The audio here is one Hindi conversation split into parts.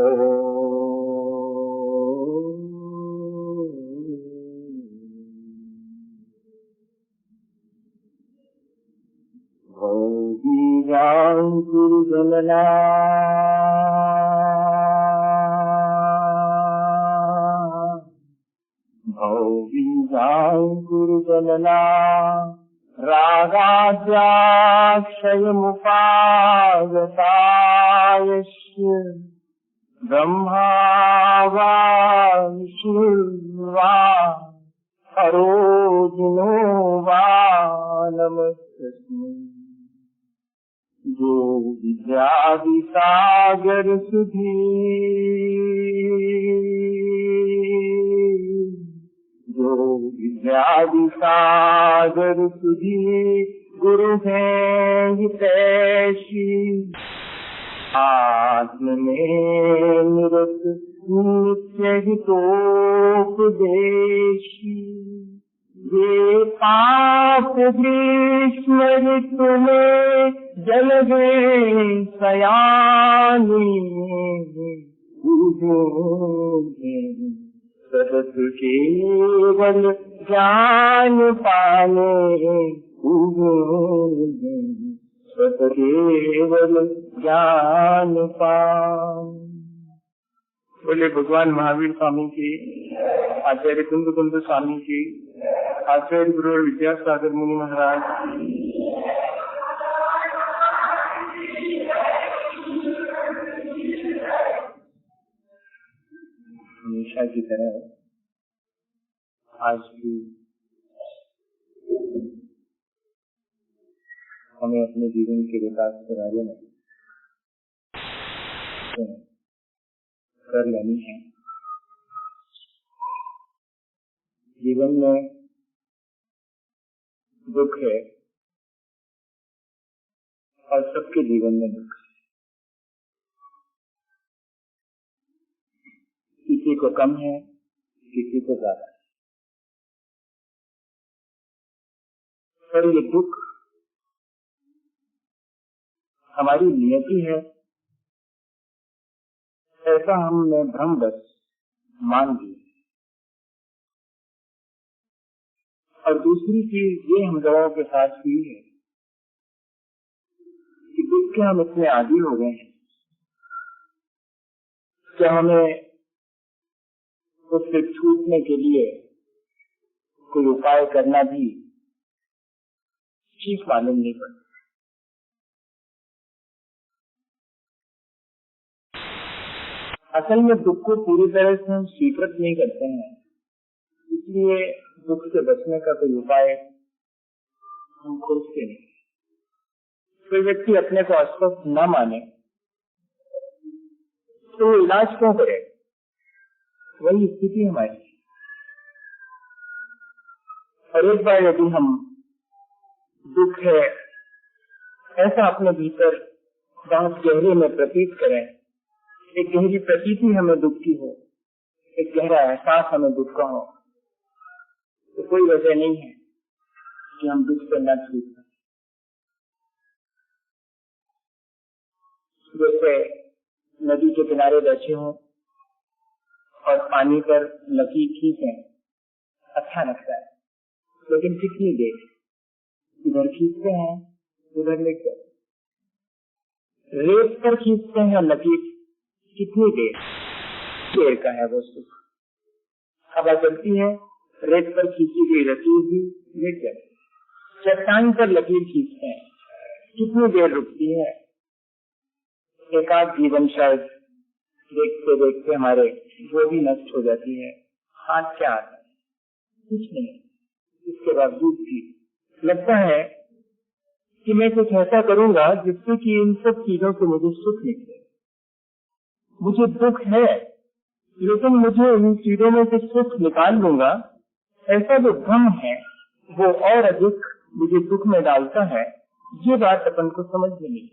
गुरुजनना गुरुजनना रागाद्याक्षयमुपागतायस्य ब्रह्मा वा विष्णुर्वा हरोजिनो वा नमस्तस्मै। जो विद्यादिसागर सुधी विद्यादिसागर सुधी गुरु हैं हितैषी आत्म में निरत नित्य हितोपदेशी। ये पाप ग्रीष्म ऋतु में जल गए सयानी सतत केवल ज्ञान पाने सतत केवल ज्ञान पाने। बोले भगवान महावीर स्वामी की, आचार्य कुंद कुंद स्वामी की, आचार्य गुरु विद्यासागर मुनि महाराज। हमेशा की तरह आज भी हमें अपने जीवन के विकास के बारे में कर लेनी है। जीवन में दुख है और सबके जीवन में दुख है। किसी को कम है, किसी को ज्यादा है, पर ये दुख हमारी नियति है, ऐसा हमने भ्रमवश मान लिया। और दूसरी चीज ये हम लोगों के साथ हुई है कि दुख के हम इतने आदी हो गए हैं कि हमें उससे छूटने के लिए कोई उपाय करना भी ठीक मालूम नहीं पड़ता। असल में दुख को पूरी तरह से हम स्वीकृत नहीं करते हैं, इसलिए दुख से बचने का कोई उपाय हम खोजते नहीं। कोई व्यक्ति अपने को अस्वस्थ न माने तो इलाज क्यों करे? वही स्थिति हमारी। और एक बार यदि हम दुख है ऐसा अपने भीतर बहुत गहरे में प्रतीत करें, एक गहरी प्रतीति हमें दुख की हो, एक गहरा एहसास हमें दुख का हो, तो कोई वजह नहीं है कि हम दुख से न छूट सकें। जैसे नदी के किनारे बैठे हों और पानी पर लकीर खींचें, अच्छा लगता है, लेकिन कितनी देर? इधर खींचते हैं, उधर लेकर रेत पर खींचते हैं लकीर, कितनी देर? देर का है वो सुख। हवा चलती है, रेत पर खींची गई लकीर भी मिट जाती है। चट्टान पर लकीर खींचते हैं, कितनी देर रुकती है? एक आध जीवन शायद देखते देखते हमारे वो भी नष्ट हो जाती है। हाथ क्या आता है? कुछ नहीं। इसके बावजूद भी लगता है कि मैं कुछ ऐसा करूंगा जिससे कि इन सब चीजों से मुझे सुख मिले। मुझे दुख है, लेकिन मुझे इन चीजों में से सुख निकाल लूंगा, ऐसा जो भ्रम है वो और अधिक मुझे दुख में डालता है। ये बात अपन को समझ में नहीं।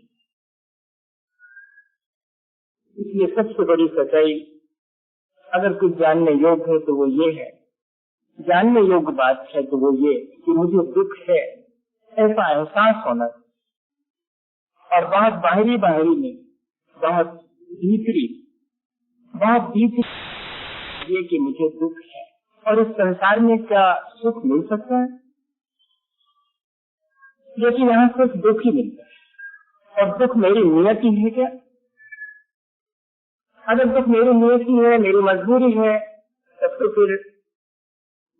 इसलिए सबसे बड़ी सच्चाई अगर कुछ जानने योग्य है तो वो ये है, जानने योग्य बात है तो वो ये कि मुझे दुख है ऐसा एहसास होना, और बहुत बाहरी नहीं, बहुत भीतरी बहुत डीप ये कि मुझे दुख है और इस संसार में क्या सुख मिल सकता है, लेकिन यहाँ सिर्फ दुख ही मिलता है। और दुख मेरी नियति है क्या? अगर दुख मेरी नियति है, मेरी मजबूरी है, तब तो फिर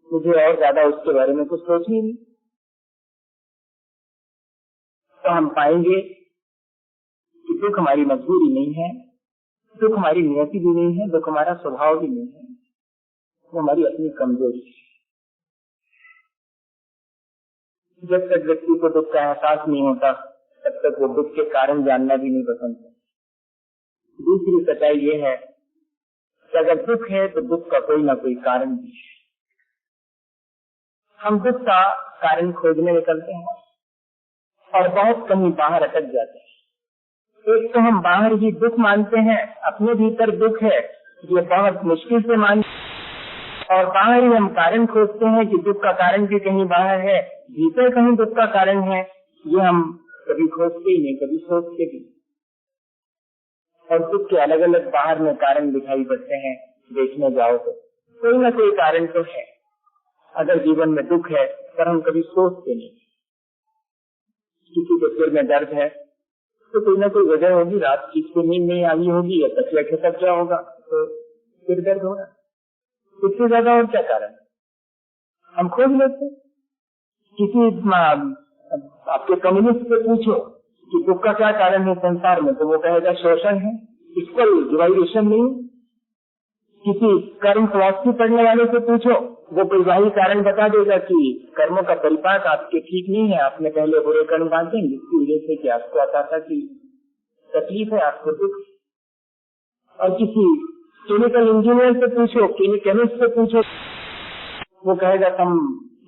मुझे और ज्यादा उसके बारे में कुछ सोचनी नहीं। तो हम पाएंगे कि दुख हमारी मजबूरी नहीं है, दुख हमारी नियति भी नहीं है, दुख हमारा स्वभाव भी नहीं है, वो हमारी अपनी कमजोरी है। जब तक व्यक्ति को दुख का एहसास नहीं होता, तब तक वो दुख के कारण जानना भी नहीं पसंद है। दूसरी सच्चाई ये है कि अगर दुख है तो दुख का कोई ना कोई कारण भी है। हम दुख का कारण खोजने निकलते हैं और बहुत कहीं बाहर अटक जाते हैं। एक तो हम बाहर ही दुख मानते हैं, अपने भीतर दुख है ये बहुत मुश्किल से मान, और बाहर ही हम कारण खोजते हैं कि दुख का कारण भी कहीं बाहर है, भीतर कहीं दुख का कारण है, ये हम कभी खोजते ही नहीं, कभी सोचते भी। और दुख के अलग अलग बाहर में कारण दिखाई पड़ते हैं, देखने जाओ तो कोई ना कोई कारण तो है। अगर जीवन में दुख है पर हम कभी सोचते नहीं, किसी के सिर में दर्द है तो कोई ना कोई वजह होगी, रात ठीक से नींद नहीं आई होगी या तकिया खिसक गया होगा तो सिर दर्द होगा। इससे ज्यादा और क्या कारण? हम खोज लेते। किसी आपके कम्युनिस्ट से पूछो कि दुख का क्या कारण है संसार में, तो वो कहेगा शोषण है, इक्वल डिवाइडेशन नहीं। किसी कर्म फिलॉसफी पढ़ने वाले से पूछो, वो कोई वही कारण बता देगा कि कर्मों का परिपाक आपके ठीक नहीं है, आपने पहले बुरे कर्म बांधे जिसकी वजह से कि आपको आता की तकलीफ है, आपको दुख। और किसी केमिकल इंजीनियर से पूछो, केमिस्ट से पूछो, वो कहेगा हम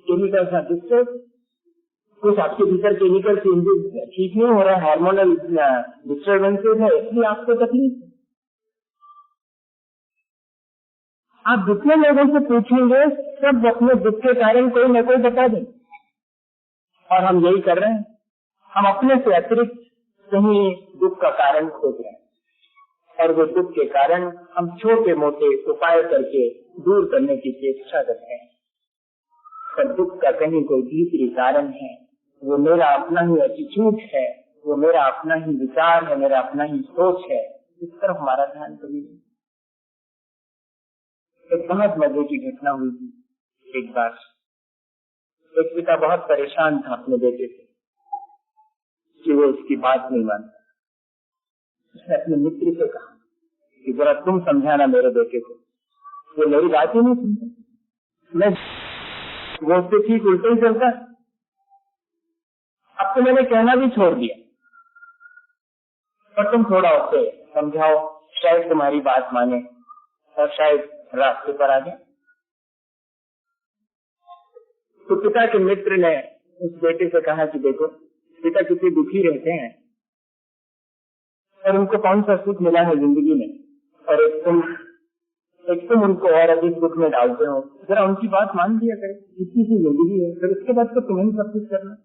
केमिकल का डिस्टर्ब, कुछ आपके भीतर केमिकल चेंजेस ठीक नहीं हो रहा है, हार्मोनल डिस्टर्बेंसेस है, इसलिए आपको तकलीफ। आप जितने लोगों से पूछेंगे सब अपने दुख के कारण कोई न कोई बता दें, और हम यही कर रहे हैं। हम अपने से अतिरिक्त कहीं दुख का कारण खोज रहे हैं, और वो दुख के कारण हम छोटे मोटे उपाय करके दूर करने की चेष्टा करते हैं। पर दुख का कहीं कोई भीतरी कारण है, वो मेरा अपना ही एटीट्यूड है, वो मेरा अपना ही विचार है, मेरा अपना ही सोच है, इस तरफ हमारा ध्यान कभी नहीं। एक बहुत मजे की घटना हुई थी। एक बार एक पिता बहुत परेशान था अपने बेटे से कि वो उसकी बात नहीं मानता। उसने अपने मित्र से कहा कि जरा तुम समझाना मेरे बेटे को, वो मेरी बात ही नहीं सुनता, मैं वो उससे ठीक उल्टे ही चलता। अब तो मैंने कहना भी छोड़ दिया, पर तुम थोड़ा उसे समझाओ, शायद तुम्हारी बात माने और शायद रास्ते पर आ जाए। तो पिता के मित्र ने उस बेटे से कहा कि देखो, पिता कितने दुखी रहते हैं और उनको कौन सा सुख मिला है जिंदगी में, और एक तुम उनको और अधिक दुख में डालते हो। जरा उनकी बात मान लिया करें, इतनी सी जिंदगी है, फिर उसके बाद तो तुम्हें ही सब कुछ करना।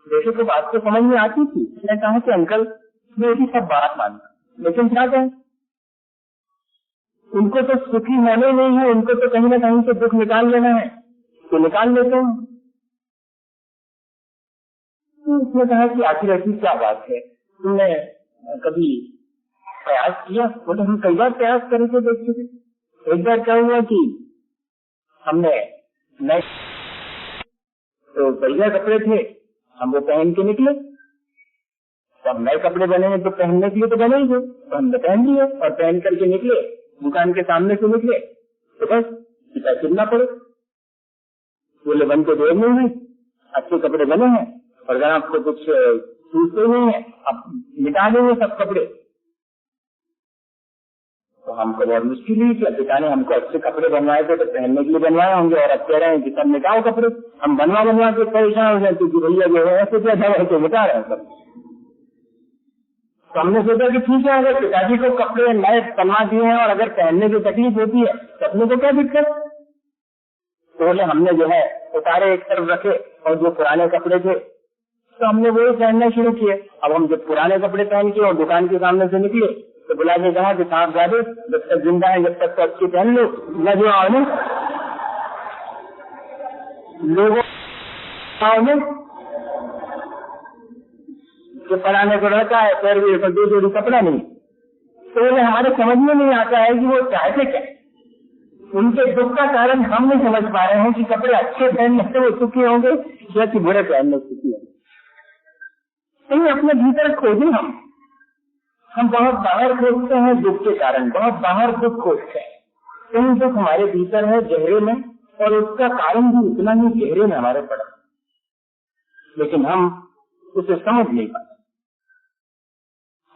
बेटे को बात तो समझ में आती थी, उसने कहा कि अंकल मैं ऐसी सब बात मानता, लेकिन क्या कहें, उनको तो सुखी होने नहीं है, उनको तो कहीं ना कहीं से दुख निकाल लेना है, तो निकाल लेते हैं। तो उसने कहा कि आखिर ऐसी क्या बात है, तुमने कभी प्रयास किया? बोले हम कई बार प्रयास करे थे, देखते थे। एक बार क्या हुआ कि हमने नए तो बढ़िया कपड़े थे, हम वो पहन के निकले। अब नए कपड़े बने हैं तो पहनने के लिए तो बने ही थे, तो हमने पहन लिए और पहन करके निकले, दुकान के सामने से निकले तो बस पिता चिल्ला पड़े, बोले बन के देर नहीं है, अच्छे कपड़े बने हैं और अगर आपको कुछ सूझते नहीं है आप मिटा देंगे सब कपड़े। तो हमको बहुत मुश्किल हुई कि पिता ने हमको अच्छे कपड़े बनवाए थे तो पहनने के लिए बनवाए होंगे, और अब कह रहे हैं कि सब मिटाओ कपड़े। हम बनवा के परेशान हो जाते कि भैया जो है ऐसे क्या ऐसे मिटा रहे हैं सब। तो हमने सोचा कि ठीक है, अगर पिताजी को कपड़े नए बनवा दिए हैं और अगर पहनने की तकलीफ होती है तो अपने को क्या दिक्कत। तो बोले हमने जो है उतारे एक तरफ रखे और जो पुराने कपड़े थे तो हमने वही पहनना शुरू किए। अब हम जब पुराने कपड़े पहन के और दुकान के सामने से निकले तो बुला के कहा कि साहब जादे जब तक जिंदा है जब तक तो अच्छे पहन लो, लगे आओ ना लोगों में जो पढ़ाने को रहता है पैर भी दो जोड़ी कपड़ा नहीं, तो हमारे समझ में नहीं आता है कि वो चाहते क्या। उनके दुख का कारण हम नहीं समझ पा रहे हैं कि कपड़े अच्छे पहनने से वो सुखी होंगे या कि बुरे पहनने से सुखी होंगे। कहीं अपने भीतर खोजें हम बहुत बाहर खोजते हैं दुख के कारण, बहुत बाहर दुख खोजते हैं। कहीं दुख हमारे भीतर है गहरे में, और उसका कारण भी उतना ही गहरे में हमारे पड़ा, लेकिन हम उसे समझ नहीं पाते।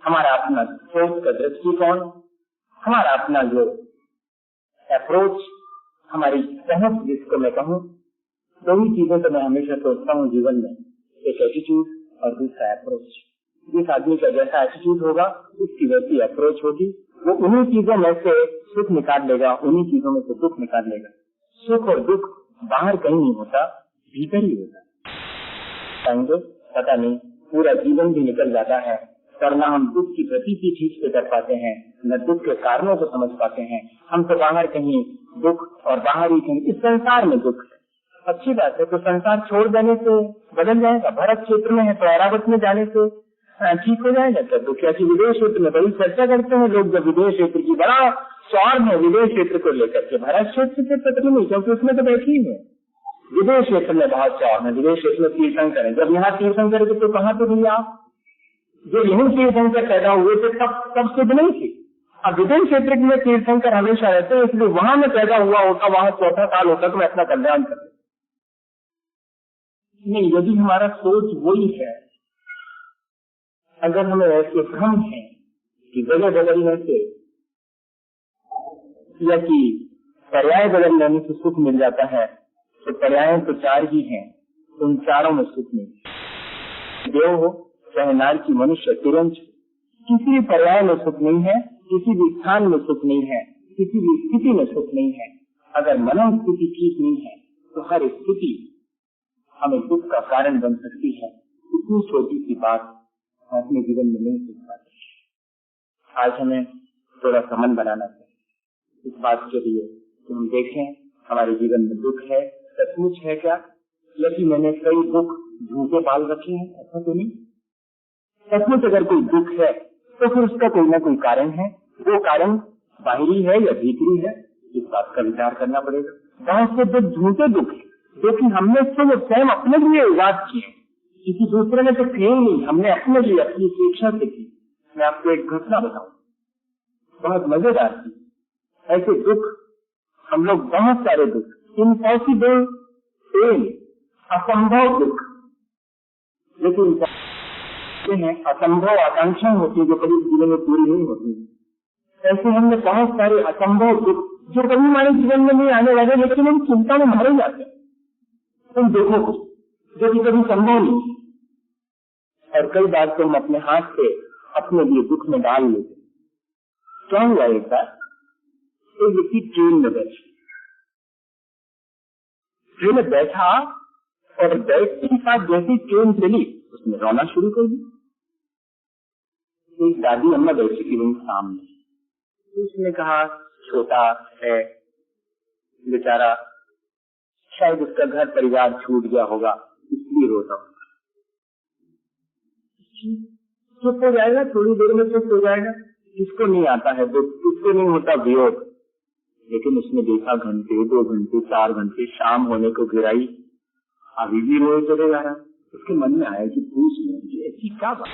हमारा अपना सोच का दृष्टिकोण, हमारा अपना जो अप्रोच, हमारी समझ जिसको मैं कहूँ, दो ही चीजें तो मैं हमेशा सोचता हूँ जीवन में, एक एटीट्यूड और दूसरा अप्रोच। जिस आदमी का जैसा एटीट्यूड होगा उसकी वैसी अप्रोच होगी, वो उन्हीं चीजों में से सुख निकाल लेगा, उन्हीं चीजों में से दुख निकाल लेगा। सुख और दुख बाहर कहीं नहीं होता, भीतर ही होता। पता नहीं पूरा जीवन भी निकल जाता है, पर न हम दुख की प्रतीति ठीक से कर पाते हैं, न दुख के कारणों को समझ पाते हैं। हम तो बाहर कहीं दुख और बाहर ही कहीं इस संसार में दुख है। अच्छी बात है, तो संसार छोड़ देने से बदल जाएगा। भरत क्षेत्र में है तो ऐरावत में जाने से ठीक हो जाएगा। तो दुख या विदेश क्षेत्र में बड़ी चर्चा करते हैं लोग, जब विदेश क्षेत्र की बड़ा स्वार्थ है विदेश क्षेत्र को लेकर के। भरत क्षेत्र से पता नहीं, क्योंकि उसमें तो बैठी ही है। विदेश क्षेत्र में बहुत स्वार्थ है, विदेश क्षेत्र में तीर्थंकर है। जब यहाँ तीर्थंकर के तो कहाँ तो भैया आप जो यही तीर्थंकर पैदा हुए थे तब सिद्ध नहीं थी। अब विदेश क्षेत्र में तीर्थंकर हमेशा रहते हैं, इसलिए वहां में पैदा हुआ होता, वहां चौथा साल होता तो मैं अपना कल्याण करता। नहीं, यदि हमारा सोच वही है, अगर हमें ऐसे भ्रम है कि जगह बदलने से या कि पर्याय बदल लेने से सुख मिल जाता है, तो पर्याय तो चार ही हैं, उन चारों में सुख नहीं। देव हो चाहे नारकी मनुष्य तिरंज, किसी भी पर्याय में सुख नहीं है, किसी भी स्थान में सुख नहीं है, किसी भी स्थिति में सुख नहीं है। अगर मनोस्थिति ठीक नहीं है तो हर स्थिति हमें दुख का कारण बन सकती है। इतनी छोटी सी बात हम अपने जीवन में नहीं सीख पाते। आज हमें थोड़ा समन बनाना चाहिए इस बात के लिए कि हम देखें हमारे जीवन में दुख है, सचमुच है क्या, या कि मैंने कई दुख झूठे पाल रखे हैं, ऐसा तो नहीं। सचमुच अगर कोई दुख है तो फिर उसका कोई ना कोई कारण है। वो कारण बाहरी है या भीतरी है, इस बात का विचार करना पड़ेगा। बहुत से दुख झूठे दुख है जो कि हमने स्वयं अपने लिए इजाद किए, किसी दूसरे ने तो किए नहीं, हमने अपने लिए अपनी शिक्षा से की। मैं आपको एक घटना बताऊं, बहुत मजेदार थी। ऐसे दुख हम लोग बहुत सारे दुख, इम्पॉसिबल पेन, असंभव दुख, लेकिन हैं असंभव आकांक्षाएं होती है जो कभी जीवन में पूरी नहीं होती। ऐसे हमने बहुत सारे असंभव दुख जो कभी हमारे जीवन में नहीं आने वाले, लेकिन हम चिंता में मारे जाते हैं उन दुखों को जो कि कभी संभव नहीं। और कई बार तो हम अपने हाथ से अपने लिए दुख में डाल लेते। क्या हुआ एक बार, एक व्यक्ति ट्रेन में बैठा और बैठने के साथ जैसी ट्रेन चली उसने रोना शुरू कर दी। एक दादी अम्मा बैठी थी वहीं सामने, तो उसने कहा छोटा है बेचारा, शायद उसका घर परिवार छूट गया होगा इसलिए रोता होगा। चुप हो जाएगा, थोड़ी देर में चुप हो जाएगा। किसको नहीं आता है दुख, किसको नहीं होता वियोग। लेकिन उसने देखा घंटे 2 घंटे 4 घंटे शाम होने को गिराई, अभी भी रोए चले जा रहा। उसके मन में आया कि पूछ लेंगे ऐसी क्या बात।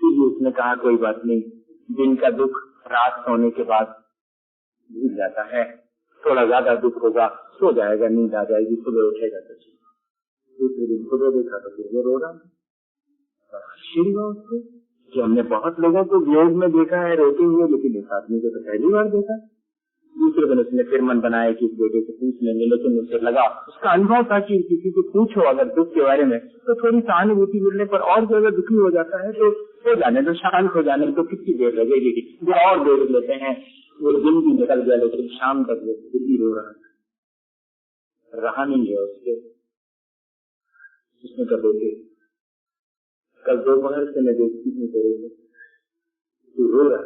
फिर उसने कहा कोई बात नहीं, दिन का दुख रात सोने के बाद भूल जाता है, थोड़ा ज्यादा दुख होगा सो जाएगा, नींद आ जाएगी, सुबह उठेगा तो दूसरे दिन सुबह देखा तो फिर वो रो रहा। आश्चर्य हुआ उसको कि हमने बहुत लोगों को वियोग में देखा है रोते हुए, लेकिन इस आदमी को तो पहली बार देखा। दूसरे दिन उसने फिर मन बनाया कि इस बेटे से पूछ लेंगे, लेकिन उसे लगा, उसका अनुभव था कि किसी को पूछो अगर दुख के बारे में तो थोड़ी सहानुभूति मिलने पर, और जो अगर दुखी हो जाता है तो हो जाने तो शांत हो जाने तो कितनी देर लगेगी, जो और देर लेते हैं। वो दिन भी निकल गया लेकिन शाम तक वो दुखी रो रहा नहीं है उसके। उसने कहा बेटे कल दोपहर से मैं देखती हूँ तेरे को, तू रो रहा है,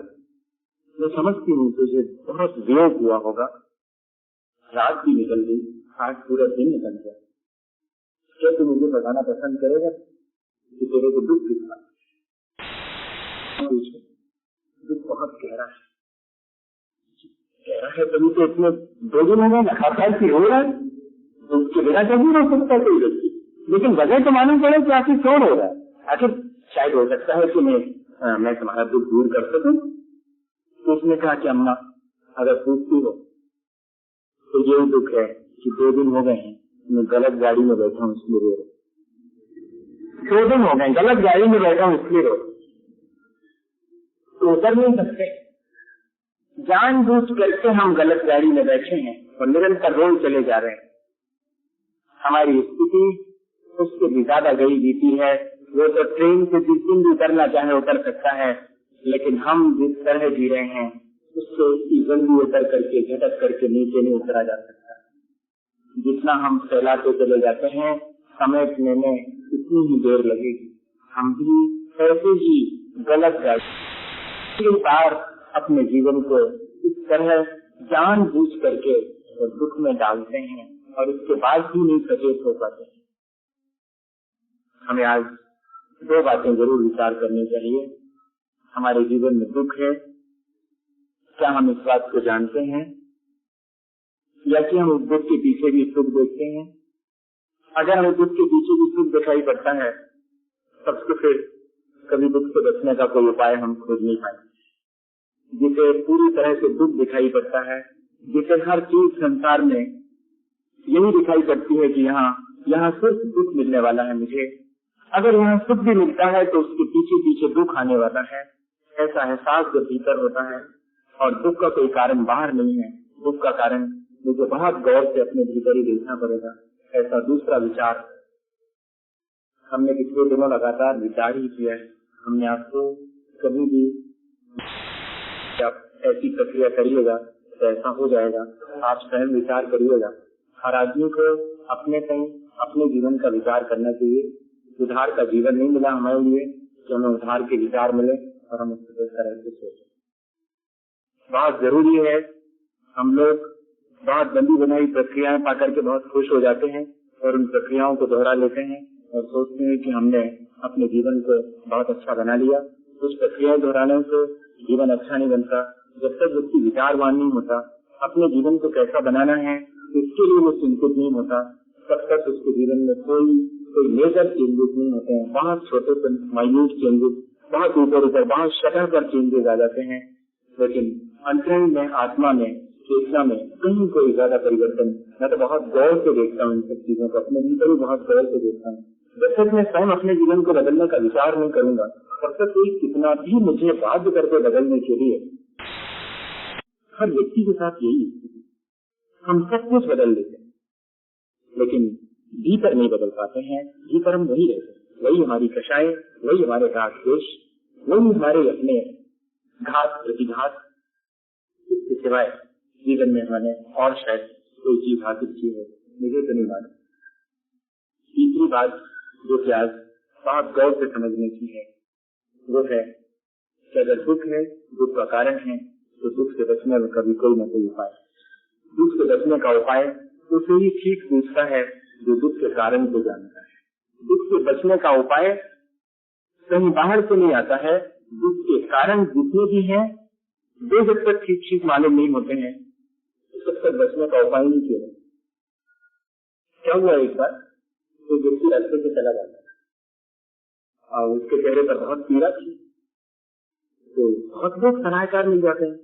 मैं समझती हूँ तुझे बहुत वियोग हुआ होगा, रात भी निकल गई, आज पूरा दिन निकल गया। क्या तू मुझे बताना पसंद करेगा कि तेरे को दुख दिखा? दुख बहुत गहरा है, तभी तो इतने 2 दिन हो गए लगातार की रो रहा है। दुख के बिना कभी रो सकता कोई व्यक्ति, लेकिन वजह तो मालूम पड़े कि आखिर क्यों रो रहा है। आखिर शायद हो सकता है कि मैं तुम्हारा दुख दूर कर सकूं। तो उसने कहा कि अम्मा, अगर पूछती हो तो यही दुख है कि 2 दिन हो गए हैं मैं गलत गाड़ी में बैठा हूँ, इसलिए रो रहा। 2 दिन हो गए गलत गाड़ी में बैठा हूँ, इसलिए रो। तो उतर नहीं सकते, जानबूझ करके हम गलत गाड़ी में बैठे हैं और निरंतर रोज चले जा रहे हैं। हमारी स्थिति उससे भी ज्यादा गई बीती है। वो तो ट्रेन से जिस दिन भी उतरना चाहे उतर सकता है, लेकिन हम जिस तरह जी रहे हैं उससे इतनी जल्दी उतर करके झटक करके नीचे नहीं उतरा जा सकता। जितना हम फैलाते चले जाते हैं, समेटने में इतनी ही देर लगेगी। हम भी ऐसे ही गलत गाड़ी बार अपने जीवन को इस तरह जानबूझ करके दुख में डालते हैं और इसके बाद भी नहीं सचेत हो पाते। हमें आज 2 बातें जरूर विचार करनी चाहिए। हमारे जीवन में दुख है, क्या हम इस बात को जानते हैं, या कि हम उस दुख के पीछे भी सुख देखते हैं? अगर हमें दुख के पीछे भी सुख दिखाई पड़ता है, तब तो फिर कभी दुख से बचने का कोई उपाय हम खोज नहीं पाएंगे। जिसे पूरी तरह से दुख दिखाई पड़ता है, जिसे हर चीज संसार में यही दिखाई पड़ती है कि यहाँ सिर्फ दुख मिलने वाला है मुझे, अगर यहाँ सुख भी मिलता है तो उसके पीछे पीछे दुख आने वाला है, ऐसा एहसास जब भीतर होता है। और दुख का कोई कारण बाहर नहीं है, दुख का कारण मुझे बहुत गौर से अपने भीतर ही देखना पड़ेगा। ऐसा दूसरा विचार हमने पिछले दिनों लगातार विचार ही किया है। हमने आपको कभी भी आप ऐसी प्रक्रिया करिएगा तो ऐसा हो जाएगा। आप स्वयं विचार करिएगा। हर आदमी को अपने जीवन का विचार करना चाहिए। उधार का जीवन नहीं मिला हमारे लिए कि हमें उधार के विचार मिले और हम उसको तरह से सोचें। बहुत जरूरी है। हम लोग बहुत बंदी बनाई प्रक्रियाएं पा करके बहुत खुश हो जाते हैं और उन प्रक्रियाओं को दोहरा लेते हैं और सोचते हैं कि हमने अपने जीवन को बहुत अच्छा बना लिया। कुछ प्रक्रियाएं दोहराने से जीवन अच्छा नहीं बनता। जब तक व्यक्ति विचारवान नहीं होता, अपने जीवन को कैसा बनाना है इसके लिए वो चिंतित नहीं होता, तब तक उसके जीवन में कोई मेजर चेंजेस नहीं होते हैं। बहुत छोटे से माइन्यूट चेंजेस, बहुत ऊपर बहुत सतह पर चेंजेस आ जाते हैं, लेकिन अंतरंग में, आत्मा में, चेतना में कहीं कोई ज्यादा परिवर्तन। मैं तो बहुत गौर से देखता हूँ इन सब चीजों को, अपने भीतर भी बहुत गौर से देखता हूँ। जब तक मैं स्वयं अपने जीवन को बदलने का विचार नहीं करूंगा, तब तक कोई कितना भी मुझे बाध्य करके बदलने के लिए, हर व्यक्ति के साथ यही स्थिति। हम सब कुछ बदल लेते हैं, लेकिन भीतर नहीं बदल पाते हैं। भीतर हम वही रहते हैं, वही हमारी कषाय, वही हमारे राग द्वेष, वही हमारे अपने घात प्रतिघात। इसके सिवाय जीवन में मैंने और शायद कोई चीज हासिल की है, मुझे तो नहीं मालूम। तीसरी बात जो कि आज बहुत गौर से समझने की है, वो है कि अगर दुख है, दुख का कारण है, तो दुख से बचने में कभी कोई न कोई उपाय। दुख से बचने का उपाय उसे ही ठीक पूछता है जो दुख के कारण को जानता है। दुख से बचने का उपाय कहीं बाहर से नहीं आता है। दुख के कारण जितने भी हैं, वो जब तक ठीक मालूम नहीं होते हैं, तब तक बचने का उपाय नहीं किया। क्या हुआ, एक बार तो व्यक्ति रास्ते से चला जाता है और उसके चेहरे पर बहुत पीड़ा थी, तो बहुत लोग सलाहकार मिल जाते हैं।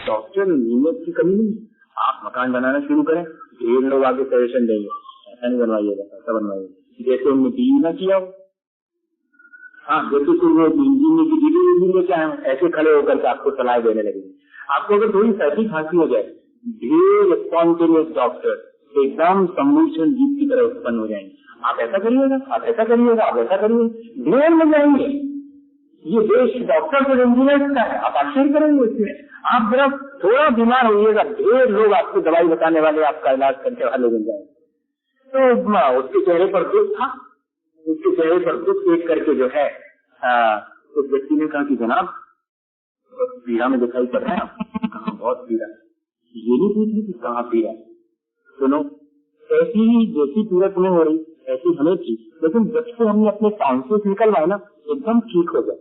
डॉक्टर नीयत की कमी नहीं, आप मकान बनाना शुरू करें, ढेर लोग आगे सजेशन देंगे, ऐसा नहीं बनवाइएगा, ऐसा बनवाइएगा, जैसे उनने पीई ना किया हो। हाँ, जैसे कोई इंजीनियर की डिग्री लेके आए, ऐसे खड़े होकर के आपको सलाह देने लगेंगे। आपको अगर थोड़ी सर्दी खांसी हो जाए, ढेर स्पॉन्टेनियस डॉक्टर एकदम सम्मोचन जीत की तरह उत्पन्न हो जाएंगे। आप ऐसा करिएगा, आप ऐसा करिएगा, आप ऐसा करिए, ढेर मिल जाएंगे। ये देश डॉक्टर और इंजीनियर का है, आप आश्चर्य करेंगे इसमें। आप जरा थोड़ा बीमार होइएगा, ढेर लोग आपको दवाई बताने वाले, आपका इलाज करने वाले मिल जाएंगे। तो उसके चेहरे पर दुख था, उसके चेहरे पर दुख देख करके जो है उस व्यक्ति ने कहा कि जनाब पीड़ा में दिखाई पड़ रहा है, कहाँ बहुत पीड़ा, ये नहीं पूछ रही कि कहाँ पीड़ा। सुनो, ऐसी ही जैसी पीड़ा तुम्हें हो रही ऐसी हमें थी, लेकिन जब से हमने अपने टाउनशिप निकलवाए ना एकदम ठीक हो गया।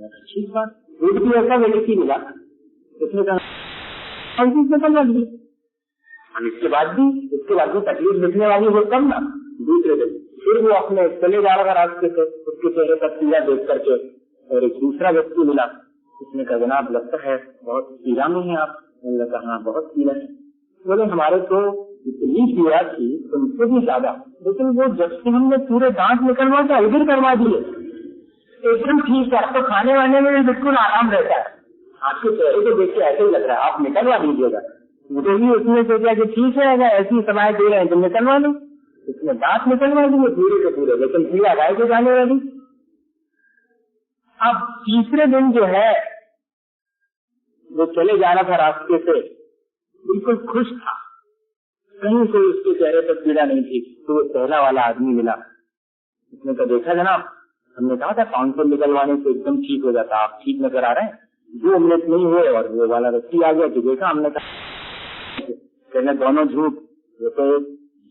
अच्छी बात, एक भी ऐसा व्यक्ति मिला उसने कहा टाउनशिप निकलवा ली, हम इसके बाद भी तकलीफ लिखने वाली हो तब ना। दूसरे दिन फिर वो अपने चले जा रहा रास्ते से, उसके चेहरे पर पीड़ा देख करके, और एक दूसरा व्यक्ति मिला, उसने कहा जनाब लगता है बहुत पीड़ा में है आप। मैंने कहा हाँ बहुत पीड़ा है। बोले हमारे को इतनी पीड़ा थी तुमसे भी ज्यादा, लेकिन वो जब से हमने पूरे दांत निकलवा के अलग करवा दिए एकदम ठीक है, आपको खाने वाने में भी बिल्कुल आराम रहता है। आपके चेहरे को देख के ऐसे ही लग रहा है, आप निकलवा दीजिएगा। मुझे भी उसने सोचा कि ठीक है अगर ऐसी सलाह दे रहे हैं तो निकलवा लो। उसने दांत निकलवा दिए पूरे के पूरे, लेकिन पीड़ा गाय को जाने वाली। अब तीसरे दिन जो है वो चले जाना था रास्ते से, बिल्कुल खुश था, कहीं से उसके चेहरे पर पीड़ा नहीं थी। तो वो पहला वाला आदमी मिला, उसने कहा देखा जनाब हमने कहा था काउंटर निकलवाने से एकदम ठीक हो जाता, आप ठीक नजर आ रहे हैं, 2 मिनट नहीं हुए और वो वाला व्यक्ति आ गया। तो देखा हमने कहा दोनों झूठ, वो तो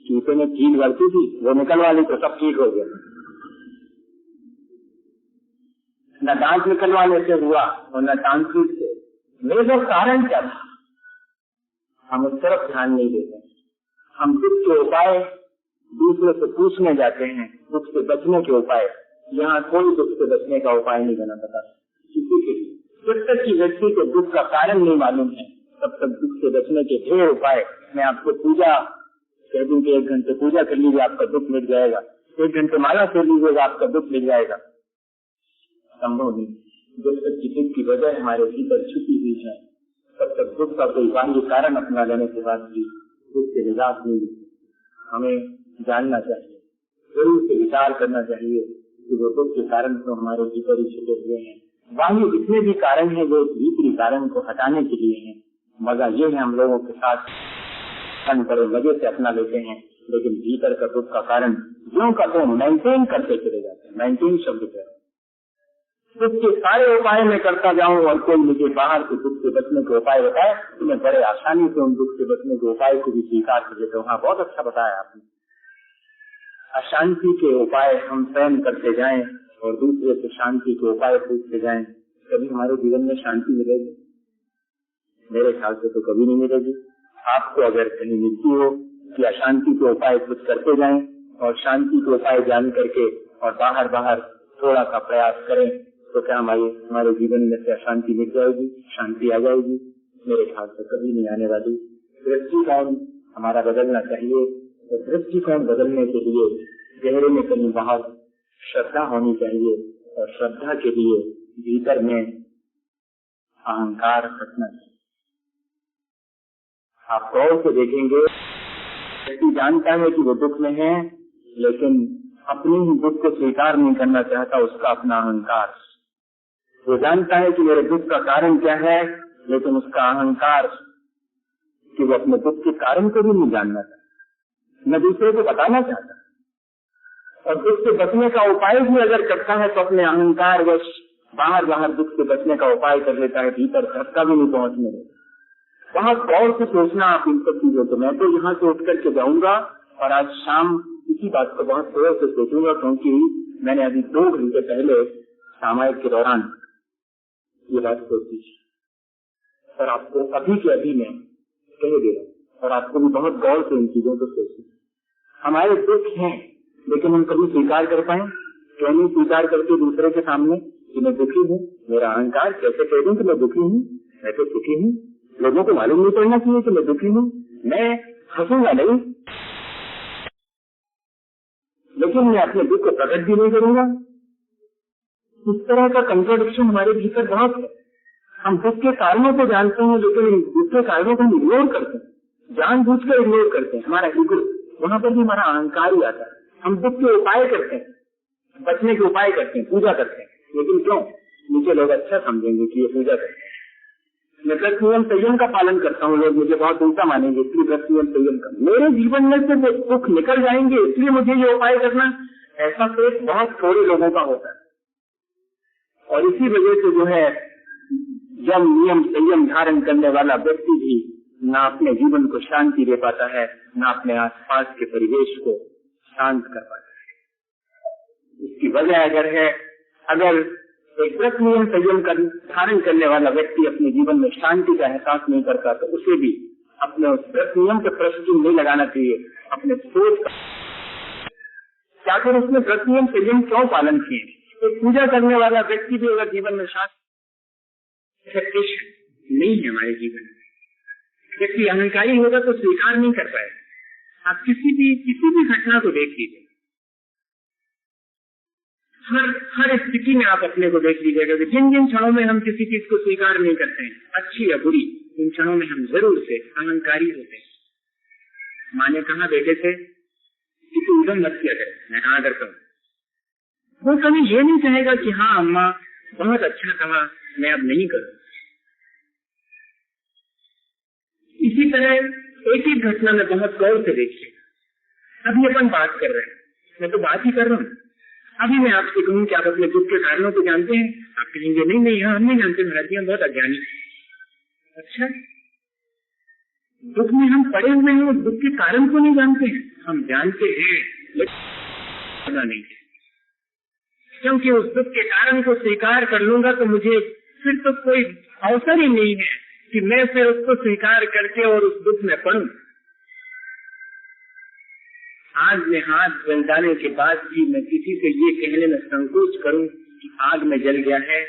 जूते में कील गलती थी, वो निकलवा ली तो सब ठीक हो गया। न दांत निकलवाने से हुआ और न टांगपीट से। मेरा कारण क्या था, हम उस तरफ ध्यान नहीं देते। हम दुख के उपाय दूसरे से पूछने जाते हैं, दुख से बचने के उपाय। यहाँ कोई दुख से बचने का उपाय नहीं बना पता किसी के लिए। जब तक कि व्यक्ति को दुख का कारण नहीं मालूम है तब तक दुख से बचने के ढेर उपाय। मैं आपको पूजा कह दूं कि 1 घंटे पूजा कर लीजिए आपका दुख मिट जाएगा, 1 घंटे माला फेर लीजिएगा आपका दुख मिट जाएगा, संभव नहीं। जब तक कि दुख की वजह हमारे भीतर छुपी हुई है तब तक दुख का कोई बाह्य कारण अपना लेने के बाद भी दुख से निजात नहीं मिलती। हमें जानना चाहिए, जरूर से विचार करना चाहिए कि वो दुख के कारण तो हमारे भीतर ही छुपे हुए हैं। बाह्य जितने भी कारण है वो भीतरी कारण को हटाने के लिए है। मजा ये है हम लोगों के साथ बड़े मजे से अपना लेते हैं, लेकिन भीतर का दुख का कारण जो का तो मेंटेन करते चले जाते हैं। मेंटेन शब्द है, दुख के सारे उपाय मैं करता जाऊं और कोई मुझे बाहर से दुख से बचने के उपाय बताए तो मैं बड़े आसानी से उन दुख से बचने के उपाय को भी स्वीकार कर लेता हूँ। हाँ बहुत अच्छा बताया आपने। अशांति के उपाय हम स्वयं करते जाएं और दूसरे से शांति के उपाय पूछते जाएं, कभी हमारे जीवन में शांति मिलेगी? मेरे ख्याल से तो कभी नहीं मिलेगी। आपको अगर कहीं मिलती हो कि अशांति के उपाय कुछ करते जाएं और शांति के उपाय जान करके और बाहर थोड़ा सा प्रयास करें तो क्या हमारे जीवन में से अशांति मिट जाएगी, शांति आ जाएगी? मेरे ख्याल से कभी नहीं आने वाली। दृष्टिकोण हमारा बदलना चाहिए। तो दृष्टिकोण बदलने के लिए गहरे में कहीं बाहर श्रद्धा होनी चाहिए और श्रद्धा के लिए भीतर में अहंकार हटना चाहिए। आप गौर से देखेंगे, व्यक्ति जानता है कि वो दुख में है लेकिन अपने ही दुख को स्वीकार नहीं करना चाहता, उसका अपना अहंकार। वो जानता है कि मेरे दुख का कारण क्या है लेकिन उसका अहंकार कि वो अपने दुख के कारण को भी नहीं जानना चाहता, न दूसरे को बताना चाहता। और दुख से बचने का उपाय भी अगर करता है तो अपने अहंकार वश बाहर दुख से बचने का उपाय कर लेता है, भीतर धक्का भी नहीं पहुंचने देता। बहुत गौर से सोचना आप इन सब चीजों को। मैं तो यहाँ से उठ करके जाऊंगा और आज शाम इसी बात को बहुत गौर से सोचूंगा, क्योंकि मैंने अभी 2 घंटे पहले सामायिक के दौरान ये बात सोची और आपको अभी के अभी मैं कह दे रहा हूँ और आपको भी बहुत गौर से इन चीजों को सोचना। हमारे दुख हैं लेकिन हम कभी स्वीकार कर पाए? क्यों नहीं स्वीकार करते दूसरे के सामने कि मैं दुखी हूँ? मेरा अहंकार कैसे कह दूं कि मैं दुखी हूँ? मैं तो सुखी हूँ। लोगों को मालूम नहीं पड़ना चाहिए कि मैं दुखी हूँ। मैं हंसूंगा नहीं लेकिन मैं अपने दुख को प्रकट भी नहीं करूंगा। इस तरह का कंट्राडिक्शन हमारे भीतर बहुत है। हम दुख के कारणों को जानते हैं लेकिन दूसरे कारणों को हम इग्नोर करते हैं, जानबूझकर इग्नोर करते हैं। हमारा ईगो, वहां पर भी हमारा अहंकार ही आता है। हम दुख के उपाय करते हैं, बचने के उपाय करते हैं, पूजा करते हैं, लेकिन क्यों? मुझे लोग अच्छा समझेंगे कि ये पूजा करते हैं। मैं व्रत नियम संयम का पालन करता हूँ, लोग मुझे बहुत उल्टा मानेंगे, इसलिए व्रत नियम संयम का। मेरे जीवन में से दुख निकल जाएंगे इसलिए मुझे ये उपाय करना, ऐसा सोच बहुत थोड़े लोगों का होता है। और इसी वजह से जो है जब नियम संयम धारण करने वाला व्यक्ति भी ना अपने जीवन को शांति दे पाता है, ना अपने आसपास के परिवेश को शांत कर पाता है। इसकी वजह अगर एक व्रत नियम संयम का धारण करने वाला व्यक्ति अपने जीवन में शांति का एहसास नहीं करता तो उसे भी अपने उस व्रत नियम पर प्रश्न नहीं लगाना चाहिए। अपने सोच का क्या कर उसने व्रत नियम संयम क्यों पालन किए। तो पूजा करने वाला व्यक्ति भी अगर जीवन में शांति नहीं है हमारे जीवन में, व्यक्ति अहंकारी होगा तो स्वीकार नहीं कर पाएगा। आप किसी भी घटना को देख लीजिए, हर स्थिति में आप अपने को देख लीजिएगा कि जिन जिन क्षणों में हम किसी चीज को स्वीकार नहीं करते हैं, अच्छी या बुरी, उन क्षणों में हम जरूर से अहंकारी होते हैं। माँ ने कहा बेटे से कि तू उधम मत किया कर, मैं कहा करता हूँ। वो कभी ये नहीं कहेगा कि हाँ अम्मा बहुत अच्छा कहा, मैं अब नहीं करूँ। इसी तरह एक ही घटना में बहुत गौर से देखिए। अभी अपन बात कर रहे हैं, मैं तो बात ही कर रहा हूँ। अभी मैं आपसे कहूँ कि आप अपने दुख के कारणों को जानते हैं, आप कहेंगे नहीं नहीं हम नहीं जानते, महाराज जी हम बहुत अज्ञानी। अच्छा, दुख में हम पड़े हुए हैं, दुख के कारण को नहीं जानते हैं। हम जानते हैं लेकिन नहीं, क्योंकि उस दुख के कारण को स्वीकार कर लूंगा तो मुझे फिर तो कोई अवसर ही नहीं है कि मैं फिर उसको स्वीकार करके और उस दुख में पड़ूं। आग में हाथ जल जाने के बाद भी मैं किसी से ये कहने में संकोच करूं कि आग में जल गया है,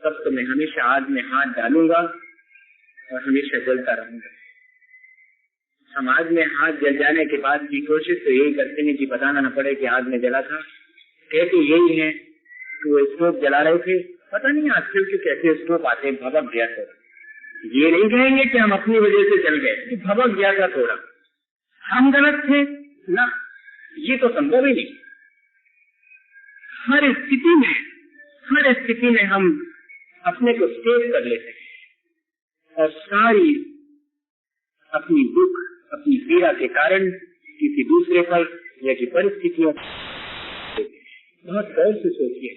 तब तो मैं हमेशा आग में हाथ डालूंगा और हमेशा जलता रहूंगा। हम आग में हाथ जल जाने के बाद भी कोशिश तो यही करते हैं कि बताना न पड़े कि आग में जला था। कहते यही है कि वो स्टोव जला रहे थे, पता नहीं आजकल के कैसे स्टोव आते, भभक गया था। ये नहीं कहेंगे कि हम अपनी वजह से जल गए, कि भभक गया था थोड़ा, हम गलत थे ना, ये तो संभव ही नहीं। हर स्थिति में हम अपने को सेव कर लेते हैं और सारी अपनी दुख अपनी पीड़ा के कारण किसी दूसरे पर या की परिस्थितियों बहुत गौर से सोचिए।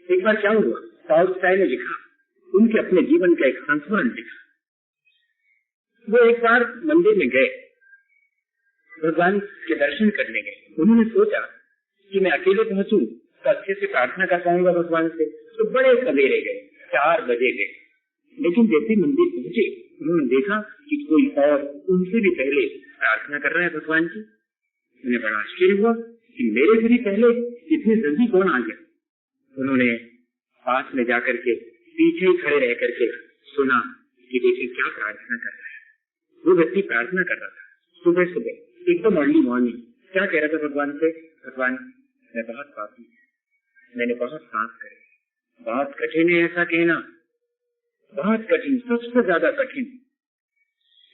एक बार क्या हुआ, टॉल्स्टॉय ने लिखा, उनके अपने जीवन का एक संस्मरण लिखा। वो एक बार मंदिर में गए, भगवान के दर्शन करने गए। उन्होंने सोचा कि मैं अकेले पहुंचूं तो अच्छे से प्रार्थना कर पाऊंगा भगवान से, तो बड़े सवेरे गए, 4 बजे गए। लेकिन जैसे मंदिर पहुंचे उन्होंने देखा कि कोई और उनसे भी पहले प्रार्थना कर रहा है भगवान की। उन्हें बड़ा आश्चर्य हुआ कि मेरे से भी पहले इतनी जल्दी कौन आ गया। उन्होंने पास में जाकर के पीछे ही खड़े रह करके सुना कि देखिए क्या प्रार्थना कर रहा है। वो व्यक्ति प्रार्थना कर रहा था सुबह सुबह एकदम अर्ली मॉर्निंग। क्या कह रहा था भगवान से, भगवान मैं बहुत पापी, मैंने बहुत पाप करे। बहुत कठिन है ऐसा कहना, बहुत कठिन, सबसे ज्यादा कठिन।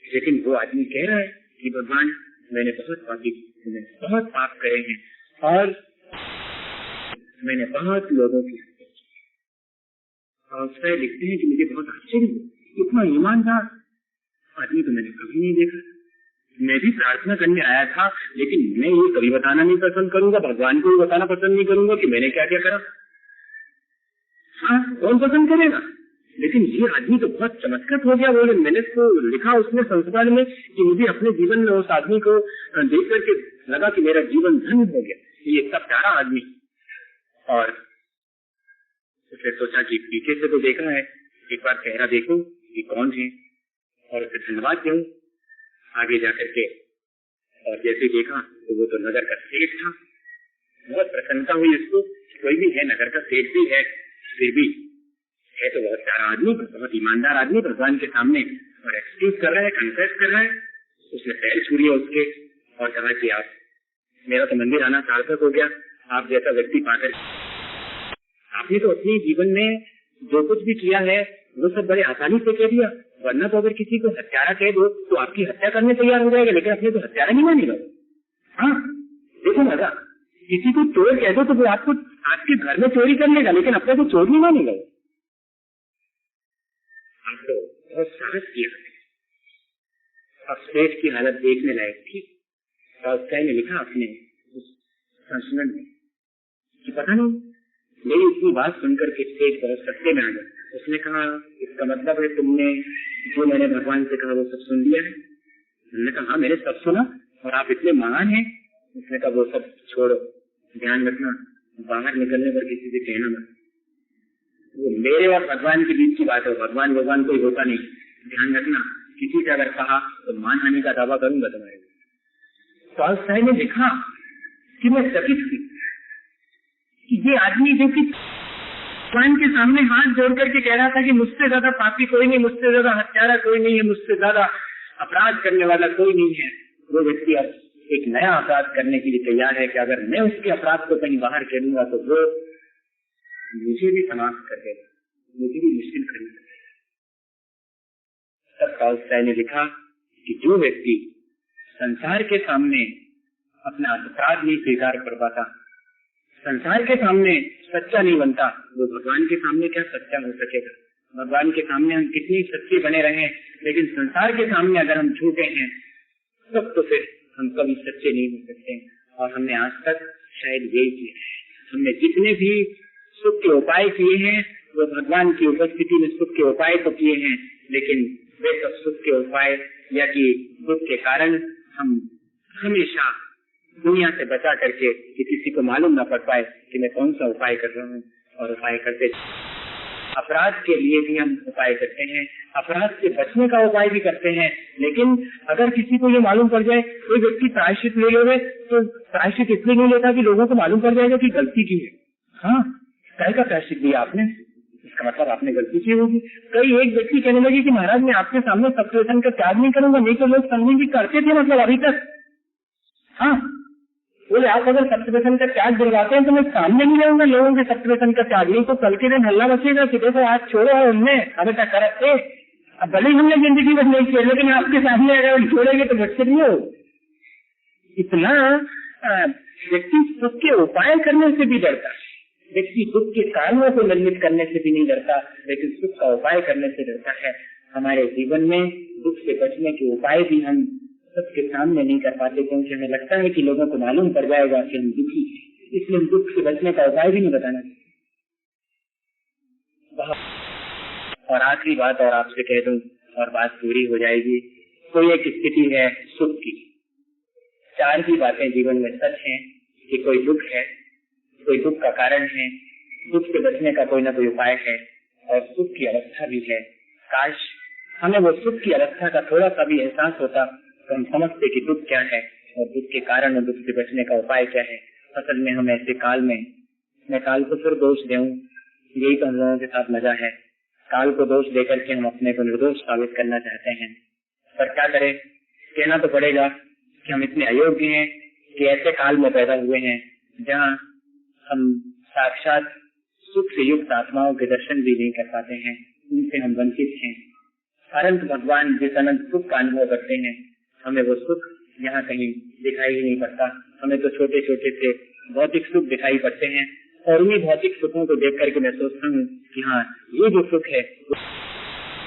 लेकिन वो आदमी कह रहा है कि भगवान मैंने बहुत पापी, मैंने बहुत पाप करे हैं और मैंने बहुत लोगों की हत्या की। और लिखते हैं कि मुझे बहुत आश्चर्य हुआ, इतना ईमानदार आदमी तो मैंने कभी नहीं देखा। मैं भी प्रार्थना करने आया था, लेकिन मैं ये कभी बताना नहीं पसंद करूंगा, भगवान को भी बताना पसंद नहीं करूंगा कि मैंने क्या क्या करा। हाँ, कौन पसंद करेगा। लेकिन ये आदमी तो बहुत चमत्कृत हो गया। बोले मैंने तो लिखा उसने संस्कार में कि मुझे अपने जीवन में उस आदमी को देख करके लगा कि मेरा जीवन धन्य हो गया, ये इतना प्यारा आदमी। और उसने सोचा कि पीछे से तो देखा है, एक बार चेहरा देखो कि कौन है और उसे धन्यवाद दूं। आगे जाकर के और जैसे देखा तो वो तो नगर का सेठ था। बहुत प्रसन्नता हुई इसको, कोई भी है नगर का सेठ भी है, फिर भी है तो बहुत प्यारा आदमी, बहुत ईमानदार आदमी भगवान के सामने, और एक्सक्यूज कर रहा है, कन्फेस कर रहा है। उसने पैर छू लिया उसके और कहा कि आप मेरा तो मंदिर आना सार्थक हो गया, आप जैसा व्यक्ति पाकर आपने तो अपने जीवन में जो कुछ भी किया है वो सब बड़े आसानी से कह दिया। वरना तो अगर किसी को हत्यारा कह दो तो आपकी हत्या करने तैयार हो जाएगा, लेकिन अपने तो हत्यारा नहीं मानेगा। हाँ देखो मजा, किसी को चोर कह दो तो वो आपको आपके घर में चोरी कर लेगा, लेकिन अपने को चोर नहीं मानेगा। आपको बहुत साहस किया है। अब सेठ की हालत देखने लायक थी। टॉल्स्टॉय ने लिखा अपने उस संस्मरण में कि पता नहीं मेरी इतनी बात सुनकर के स्टेज पर सत्य में आ गया। उसने कहा इसका मतलब है तुमने जो मैंने भगवान से कहा वो सब सुन लिया है? मैंने कहा हाँ मैंने सब सुना और आप इतने महान हैं। उसने कहा वो सब छोड़ो, ध्यान रखना बाहर निकलने पर किसी से कहना मत, वो मेरे और भगवान के बीच की बात है, भगवान कोई होता नहीं। ध्यान रखना किसी से अगर कहा तो मान आने का दावा करूंगा तुम्हारे। टॉलस्टॉय ने लिखा कि मैं चकित थी कि ये आदमी जो कि भगवान के सामने हाथ जोड़ करके कह रहा था कि मुझसे ज्यादा पापी कोई नहीं, मुझसे ज्यादा हत्यारा कोई नहीं है, मुझसे ज्यादा अपराध करने वाला कोई नहीं है, वो व्यक्ति अब एक नया अपराध करने के लिए तैयार है कि अगर मैं उसके अपराध को कहीं बाहर कह दूंगा तो वो मुझे भी समाप्त कर देगा, मुझे भी मुश्किल कर देगा। तब टॉलस्टॉय ने लिखा कि जो व्यक्ति संसार के सामने अपना अपराध नहीं स्वीकार कर पाता, संसार के सामने सच्चा नहीं बनता, वो भगवान के सामने क्या सच्चा हो सकेगा। भगवान के सामने हम कितनी सच्चे बने रहे, लेकिन संसार के सामने अगर हम झूठे हैं तब तो फिर हम कभी सच्चे नहीं हो सकते। और हमने आज तक शायद यही किया है, हमने जितने भी सुख के उपाय किए हैं वो भगवान की उपस्थिति में सुख के उपाय तो किए हैं, लेकिन वे सब सुख के उपाय या कि दुख के कारण हम हमेशा दुनिया से बचा करके कि किसी को मालूम ना पड़ पाए कि मैं कौन सा उपाय कर रहा हूँ। और उपाय करते अपराध के लिए भी हम उपाय करते हैं, अपराध से बचने का उपाय भी करते हैं, लेकिन अगर किसी को ये मालूम पड़ जाए कोई व्यक्ति प्रायश्चित ले ले तो प्रायश्चित इसलिए नहीं लेता कि लोगों को मालूम पड़ जाएगा कि गलती की है। हाँ, काय का प्रायश्चित दिया आपने, इसका मतलब आपने गलती की होगी। कई एक व्यक्ति कहने लगे कि महाराज मैं आपके सामने सत्य का त्याग नहीं करूंगा, नहीं तो लोग समझेंगे करते थे मतलब अभी तक। हाँ बोले आप अगर सत्य का त्याग दिलवाते हैं तो मैं सामने नहीं रहूंगा लोगों के सत्य का त्याग, नहीं तो कल के दिन हल्ला बचेगा कि देखो आज छोड़ो है उनने हमें क्या करते। अब भले ही हमने जिंदगी में नहीं किया, लेकिन आपके सामने अगर छोड़ेंगे तो बच्चे नहीं हो। इतना व्यक्ति सुख के उपाय करने से भी डरता है, व्यक्ति दुख के कारणों को निर्मित करने से भी नहीं डरता, लेकिन सुख का उपाय करने से डरता है। हमारे जीवन में दुख से बचने के उपाय भी हम सबके सामने नहीं कर पाते, क्योंकि हमें लगता है कि लोगों को मालूम पड़ जाएगा कि हम दुखी हैं, इसलिए हम दुख से बचने का उपाय भी नहीं बताना चाहते। और आखिरी बात और आपसे कह दूं और बात पूरी हो जाएगी, कोई एक स्थिति है सुख की। 4 ही बातें जीवन में सच हैं कि कोई दुख है, कोई दुख का कारण है, दुख से बचने का कोई ना कोई उपाय है, और सुख की अवस्था भी है। काश हमें वो सुख की अवस्था का थोड़ा सा भी एहसास होता तो हम समझते कि दुख क्या है और दुख के कारण और दुख से बचने का उपाय क्या है। असल में हम ऐसे काल में, मैं काल को फिर दोष दूं, यही तो हम लोगों के साथ मजा है। काल को दोष देकर के हम अपने को निर्दोष साबित करना चाहते हैं, पर क्या करें, कहना तो पड़ेगा कि हम इतने अयोग्य हैं कि ऐसे काल में पैदा हुए हैं जहाँ हम साक्षात सुख से युक्त आत्माओं के दर्शन भी नहीं कर पाते हैं, उनसे हम वंचित हैं। परंतु भगवान जिस अनंत सुख का अनुभव करते हैं, हमें वो सुख यहाँ कहीं दिखाई ही नहीं पड़ता। हमें तो छोटे छोटे से भौतिक सुख दिखाई पड़ते हैं, और उन्हीं भौतिक सुखों को देख करके मैं सोचता हूँ कि हाँ ये जो सुख है,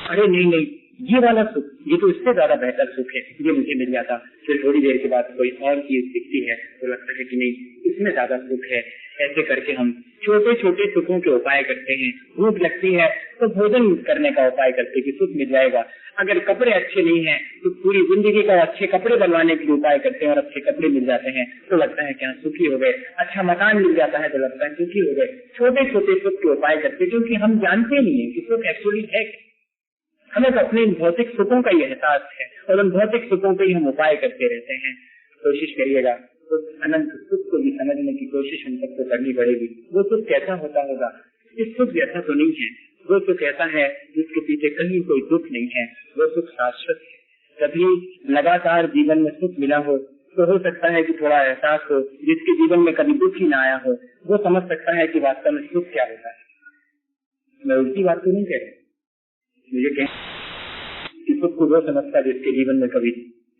अरे नहीं ये वाला सुख, ये तो इससे ज्यादा बेहतर सुख है, ये मुझे मिल जाता। फिर थोड़ी देर के बाद कोई और चीज दिखती है तो लगता है कि नहीं इसमें ज्यादा सुख है। ऐसे करके हम छोटे छोटे सुखों के उपाय करते हैं। भूख लगती है तो भोजन करने का उपाय करते हैं कि सुख मिल जाएगा। अगर कपड़े अच्छे नहीं हैं तो पूरी जिंदगी का अच्छे कपड़े बनवाने के लिए उपाय करते हैं, और अच्छे कपड़े मिल जाते हैं तो लगता है कि सुखी हो गए। अच्छा मकान मिल जाता है तो लगता है सुखी हो गए। छोटे छोटे सुख के उपाय करते, क्योंकि हम जानते नहीं है कि सुख एक्चुअली है। हमें तो अपने भौतिक सुखों का ही एहसास है, और उन भौतिक सुखों पे ही हम उपाय करते रहते हैं। कोशिश करिएगा उस अनंत सुख को भी समझने की कोशिश हम सबको करनी पड़ेगी। वो सुख कैसा होता होगा, इस सुख जैसा तो नहीं है। वो सुख ऐसा है जिसके पीछे कहीं कोई दुख नहीं है, वो सुख शाश्वत है। कभी लगातार जीवन में सुख मिला हो तो हो सकता है कि थोड़ा एहसास हो, जिसके जीवन में कभी दुख ही ना आया हो वो समझ सकता है कि वास्तव में सुख क्या होता है। मैं उल्टी बात तो नहीं कह रही, मुझे कहें कि सुख को वो समझता है जिसके जीवन में कभी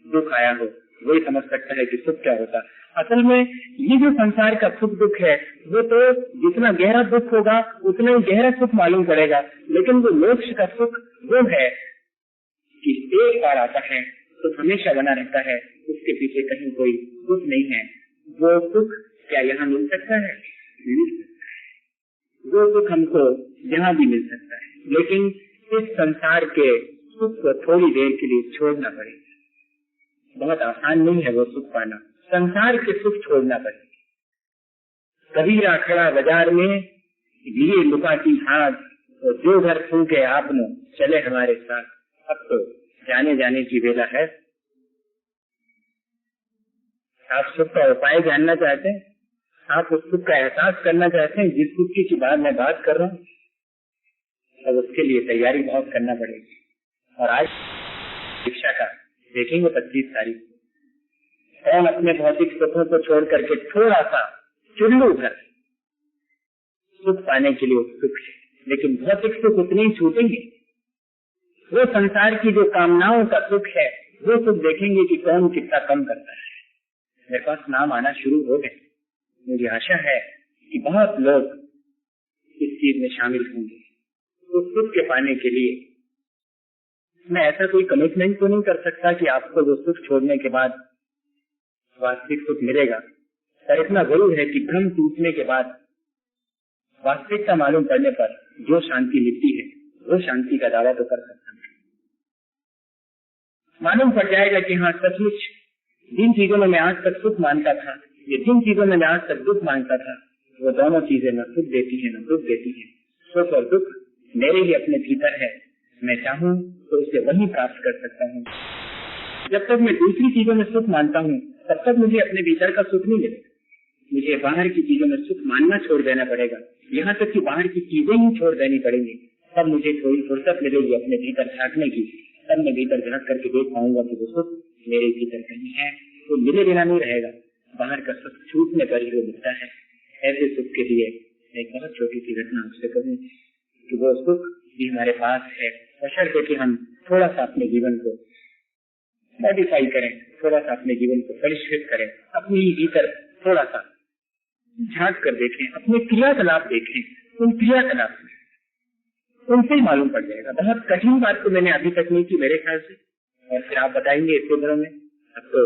दुख आया हो, वही समझ सकता है कि सुख क्या होता है। असल में ये जो संसार का सुख दुख है, वो तो जितना गहरा दुख होगा उतना ही गहरा सुख मालूम पड़ेगा, लेकिन वो मोक्ष का सुख वो है कि एक बार आता है तो हमेशा बना रहता है, उसके पीछे कहीं कोई दुख नहीं है। वो सुख क्या यहाँ मिल सकता है? वो सुख हमको यहाँ भी मिल सकता है, लेकिन इस संसार के सुख को थोड़ी देर के लिए छोड़ना पड़ेगा। बहुत आसान नहीं है वो सुख पाना, संसार के सुख छोड़ना पड़ेगा। कबीरा खड़ा बाजार में लिए लुका की हाथ, तो जो घर फूके आपने चले हमारे साथ। अब तो जाने जाने की वेला है। आप सुख का उपाय जानना चाहते हैं, आप उस सुख का एहसास करना चाहते हैं जिस सुख की बात मैं बात कर रहा हूँ, अब उसके लिए तैयारी बहुत करना पड़ेगी। और आज शिक्षा का देखेंगे 25 तारीख कौन अपने भौतिक सुखों को छोड़ करके थोड़ा सा चुल्लू भर सुख पाने के लिए उत्सुक है, लेकिन भौतिक सुख उतने ही छूटेंगे। वो संसार की जो कामनाओं का सुख है वो सुख देखेंगे कि कौन कितना कम करता है। मेरे पास नाम आना शुरू हो गए, मुझे आशा है कि बहुत लोग इस चीज में शामिल होंगे। तो सुख के पाने के लिए मैं ऐसा कोई कमिटमेंट तो नहीं कर सकता कि आपको वो सुख छोड़ने के बाद वास्तविक सुख मिलेगा, पर इतना जरूर है कि भ्रम टूटने के बाद वास्तविकता मालूम पड़ने पर जो शांति मिलती है वो शांति का दावा तो कर सकता हूँ। मालूम पड़ जाएगा कि हाँ सचमुच जिन चीजों में मैं आज तक सुख मानता था, ये जिन चीजों में मैं आज तक दुख मानता था, वो दोनों चीजें न सुख देती है न दुख देती है। सुख और दुख मेरे ही अपने भीतर है, मैं चाहूँ तो उसे वही प्राप्त कर सकता हूँ। जब तक मैं दूसरी चीजों में सुख मानता हूँ तब तक मुझे अपने भीतर का सुख नहीं मिलेगा। मुझे बाहर की चीजों में सुख मानना छोड़ देना पड़ेगा, यहाँ तक कि बाहर की चीजें ही छोड़ देनी पड़ेंगी, तब मुझे थोड़ी फुर्सत मिलेगी अपने भीतर झांकने की। तब मैं भीतर झांक करके देख पाऊंगा कि वो सुख मेरे भीतर कहीं है, वो मिले बिना नहीं रहेगा, बाहर का सुख छूटने पर ही वो मिलता है। ऐसे सुख के लिए एक बहुत छोटी सी घटना आपसे कहूँ कि वो सुख भी हमारे पास है, बशर्ते कि हम थोड़ा सा अपने जीवन को मॉडिफाई करें, थोड़ा सा अपने जीवन को परिष्कृत करें, अपने ही भीतर थोड़ा सा झांक कर देखें, अपने क्रियाकलाप देखें। उन क्रियाकलाप उनसे ही मालूम पड़ जाएगा। बहुत कठिन बात तो मैंने अभी तक नहीं की मेरे ख्याल से, और फिर आप बताएंगे इतने दिनों में। अब तो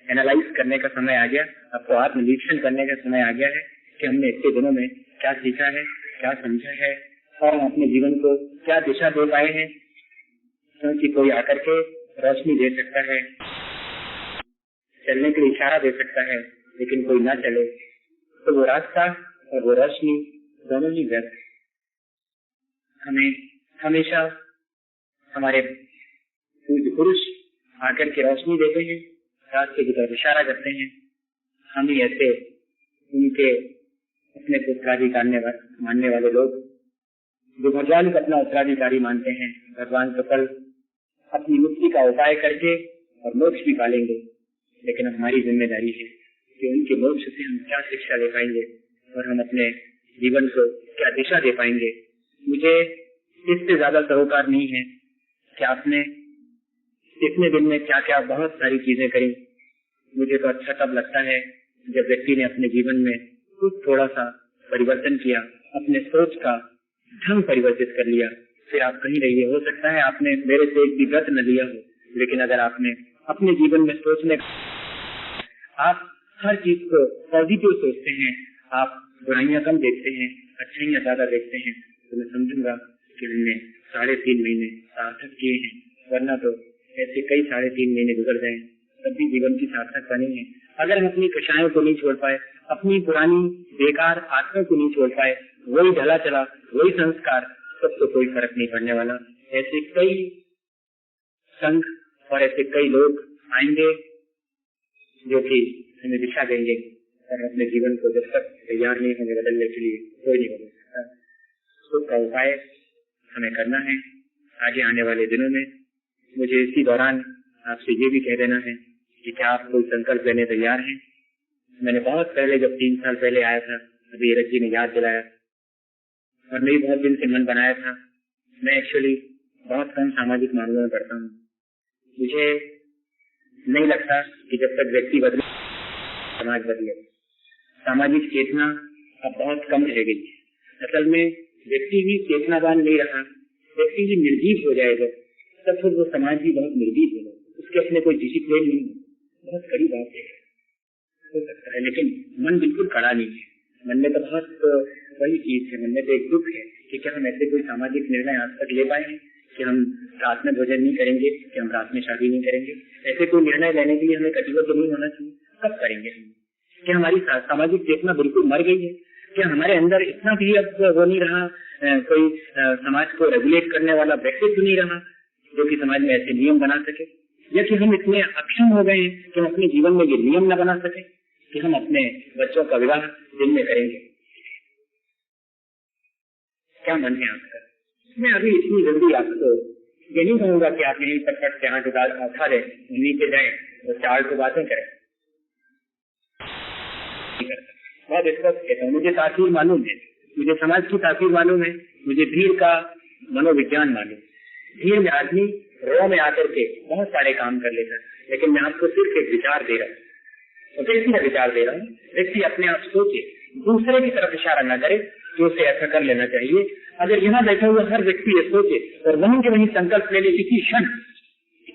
एनालाइज करने का समय आ गया, अब तो आत्मनिरीक्षण करने का समय आ गया है कि हमने इतने दिनों में क्या सीखा है, क्या समझा है, और हम अपने जीवन को क्या दिशा दे पाए हैं। क्योंकि कोई आकर के रोशनी दे सकता है, चलने के लिए इशारा दे सकता है, लेकिन कोई ना चले तो वो रास्ता और वो रोशनी दोनों ही व्यर्थ है। हमें हमेशा हमारे पुरुष आकर के रोशनी देते हैं, रास्ते की तरफ इशारा करते हैं। हम ही ऐसे उनके अपने को उत्तराधिकारी मानने वाले लोग जो भगवान को अपना उत्तराधिकारी मानते हैं, भगवान तो कल अपनी मुक्ति का उपाय करके और मोक्ष भी पालेंगे, लेकिन हमारी जिम्मेदारी है कि उनके मोक्ष से हम क्या शिक्षा ले पाएंगे और हम अपने जीवन को क्या दिशा दे पाएंगे। मुझे इससे ज्यादा सरोकार नहीं है कि आपने इतने दिन में क्या क्या बहुत सारी चीजें करी। मुझे तो अच्छा तब लगता है जब व्यक्ति ने अपने जीवन में कुछ थोड़ा सा परिवर्तन किया, अपने सोच का ढंग परिवर्तित कर लिया। फिर आप कहीं रहिए, हो सकता है आपने मेरे से एक भी व्रत न लिया हो, लेकिन अगर आपने अपने जीवन में सोचने, आप हर चीज को पॉजिटिव सोचते हैं, आप बुराइयां कम देखते हैं, अच्छाइयां ज्यादा देखते हैं, तो मैं समझूंगा कि हमने 3.5 महीने सार्थक किए हैं। वरना तो ऐसे कई 3.5 महीने गुजर गए, तब भी जीवन की सार्थकता नहीं है। अगर हम अपनी कषायों को नहीं छोड़ पाए, अपनी पुरानी बेकार आदतों को नहीं छोड़ पाए, वही ढला चला वही संस्कार, तब तो कोई फर्क नहीं पड़ने वाला। ऐसे कई संघ और ऐसे कई लोग आएंगे जो कि हमें दिशा देंगे, और अपने जीवन को जब तक तैयार नहीं होंगे बदलने के लिए कोई नहीं बदल सकता। सुख का उपाय हमें करना है आगे आने वाले दिनों में। मुझे इसी दौरान आपसे ये भी कह देना है कि क्या आप कोई संकल्प लेने तैयार हैं। मैंने बहुत पहले, जब 3 साल पहले आया था, अभी रज जी ने याद दिलाया, और मैं बहुत दिन से मन बनाया था। मैं एक्चुअली बहुत कम सामाजिक मामलों में पढ़ता हूँ। मुझे नहीं लगता कि जब तक व्यक्ति बदले समाज बदले। सामाजिक चेतना अब बहुत कम रह गई। असल में व्यक्ति भी चेतनावान नहीं रहा, व्यक्ति भी निर्जीव हो जाएगा, तब फिर वो समाज भी बहुत निर्जीव होगा, उसके अपने कोई डिसिप्लिन नहीं। बहुत कड़ी बात है, हो सकता है, लेकिन मन बिल्कुल कड़ा नहीं है। मन में तो बहुत वही चीज है, मन में तो एक दुख है कि क्या हम ऐसे कोई सामाजिक निर्णय आज तक ले पाए हैं कि हम रात में भोजन नहीं करेंगे, कि हम रात में शादी नहीं करेंगे। ऐसे कोई निर्णय लेने के लिए हमें कटिबद्ध नहीं होना चाहिए। कब करेंगे हम? क्या हमारी सामाजिक चेतना बिल्कुल मर गई है? क्या हमारे अंदर इतना भी अब वो नहीं रहा, कोई समाज को रेगुलेट करने वाला व्यक्तित्व नहीं रहा जो कि समाज में ऐसे नियम बना सके? या कि हम इतने अक्षम हो गए हैं कि हम अपने जीवन में ये नियम न बना सके कि हम अपने बच्चों का विवाह दिन में करेंगे? क्या मन है आपका? मैं अभी इतनी जल्दी आपको ये नहीं कहूंगा कि आप यहीं पर फट से हाथ उठा दें, नीचे जाए और 4 तो बातें करें। बहुत स्पष्ट कहता हूँ, मुझे तासीर मालूम है, मुझे समाज की तासीर मालूम है, मुझे भीड़ का मनोविज्ञान मालूम। भीड़ में आदमी रो में आकर के बहुत सारे काम कर लेता है, लेकिन मैं आपको सिर्फ एक विचार दे रहा हूँ, व्यक्ति का विचार दे रहा हूँ। व्यक्ति अपने आप सोचे, दूसरे की तरफ इशारा न करे कि उसे ऐसा कर लेना चाहिए। अगर यहाँ बैठे हुए हर व्यक्ति ये सोचे और वहीं के वहीं संकल्प ले ले किसी क्षण,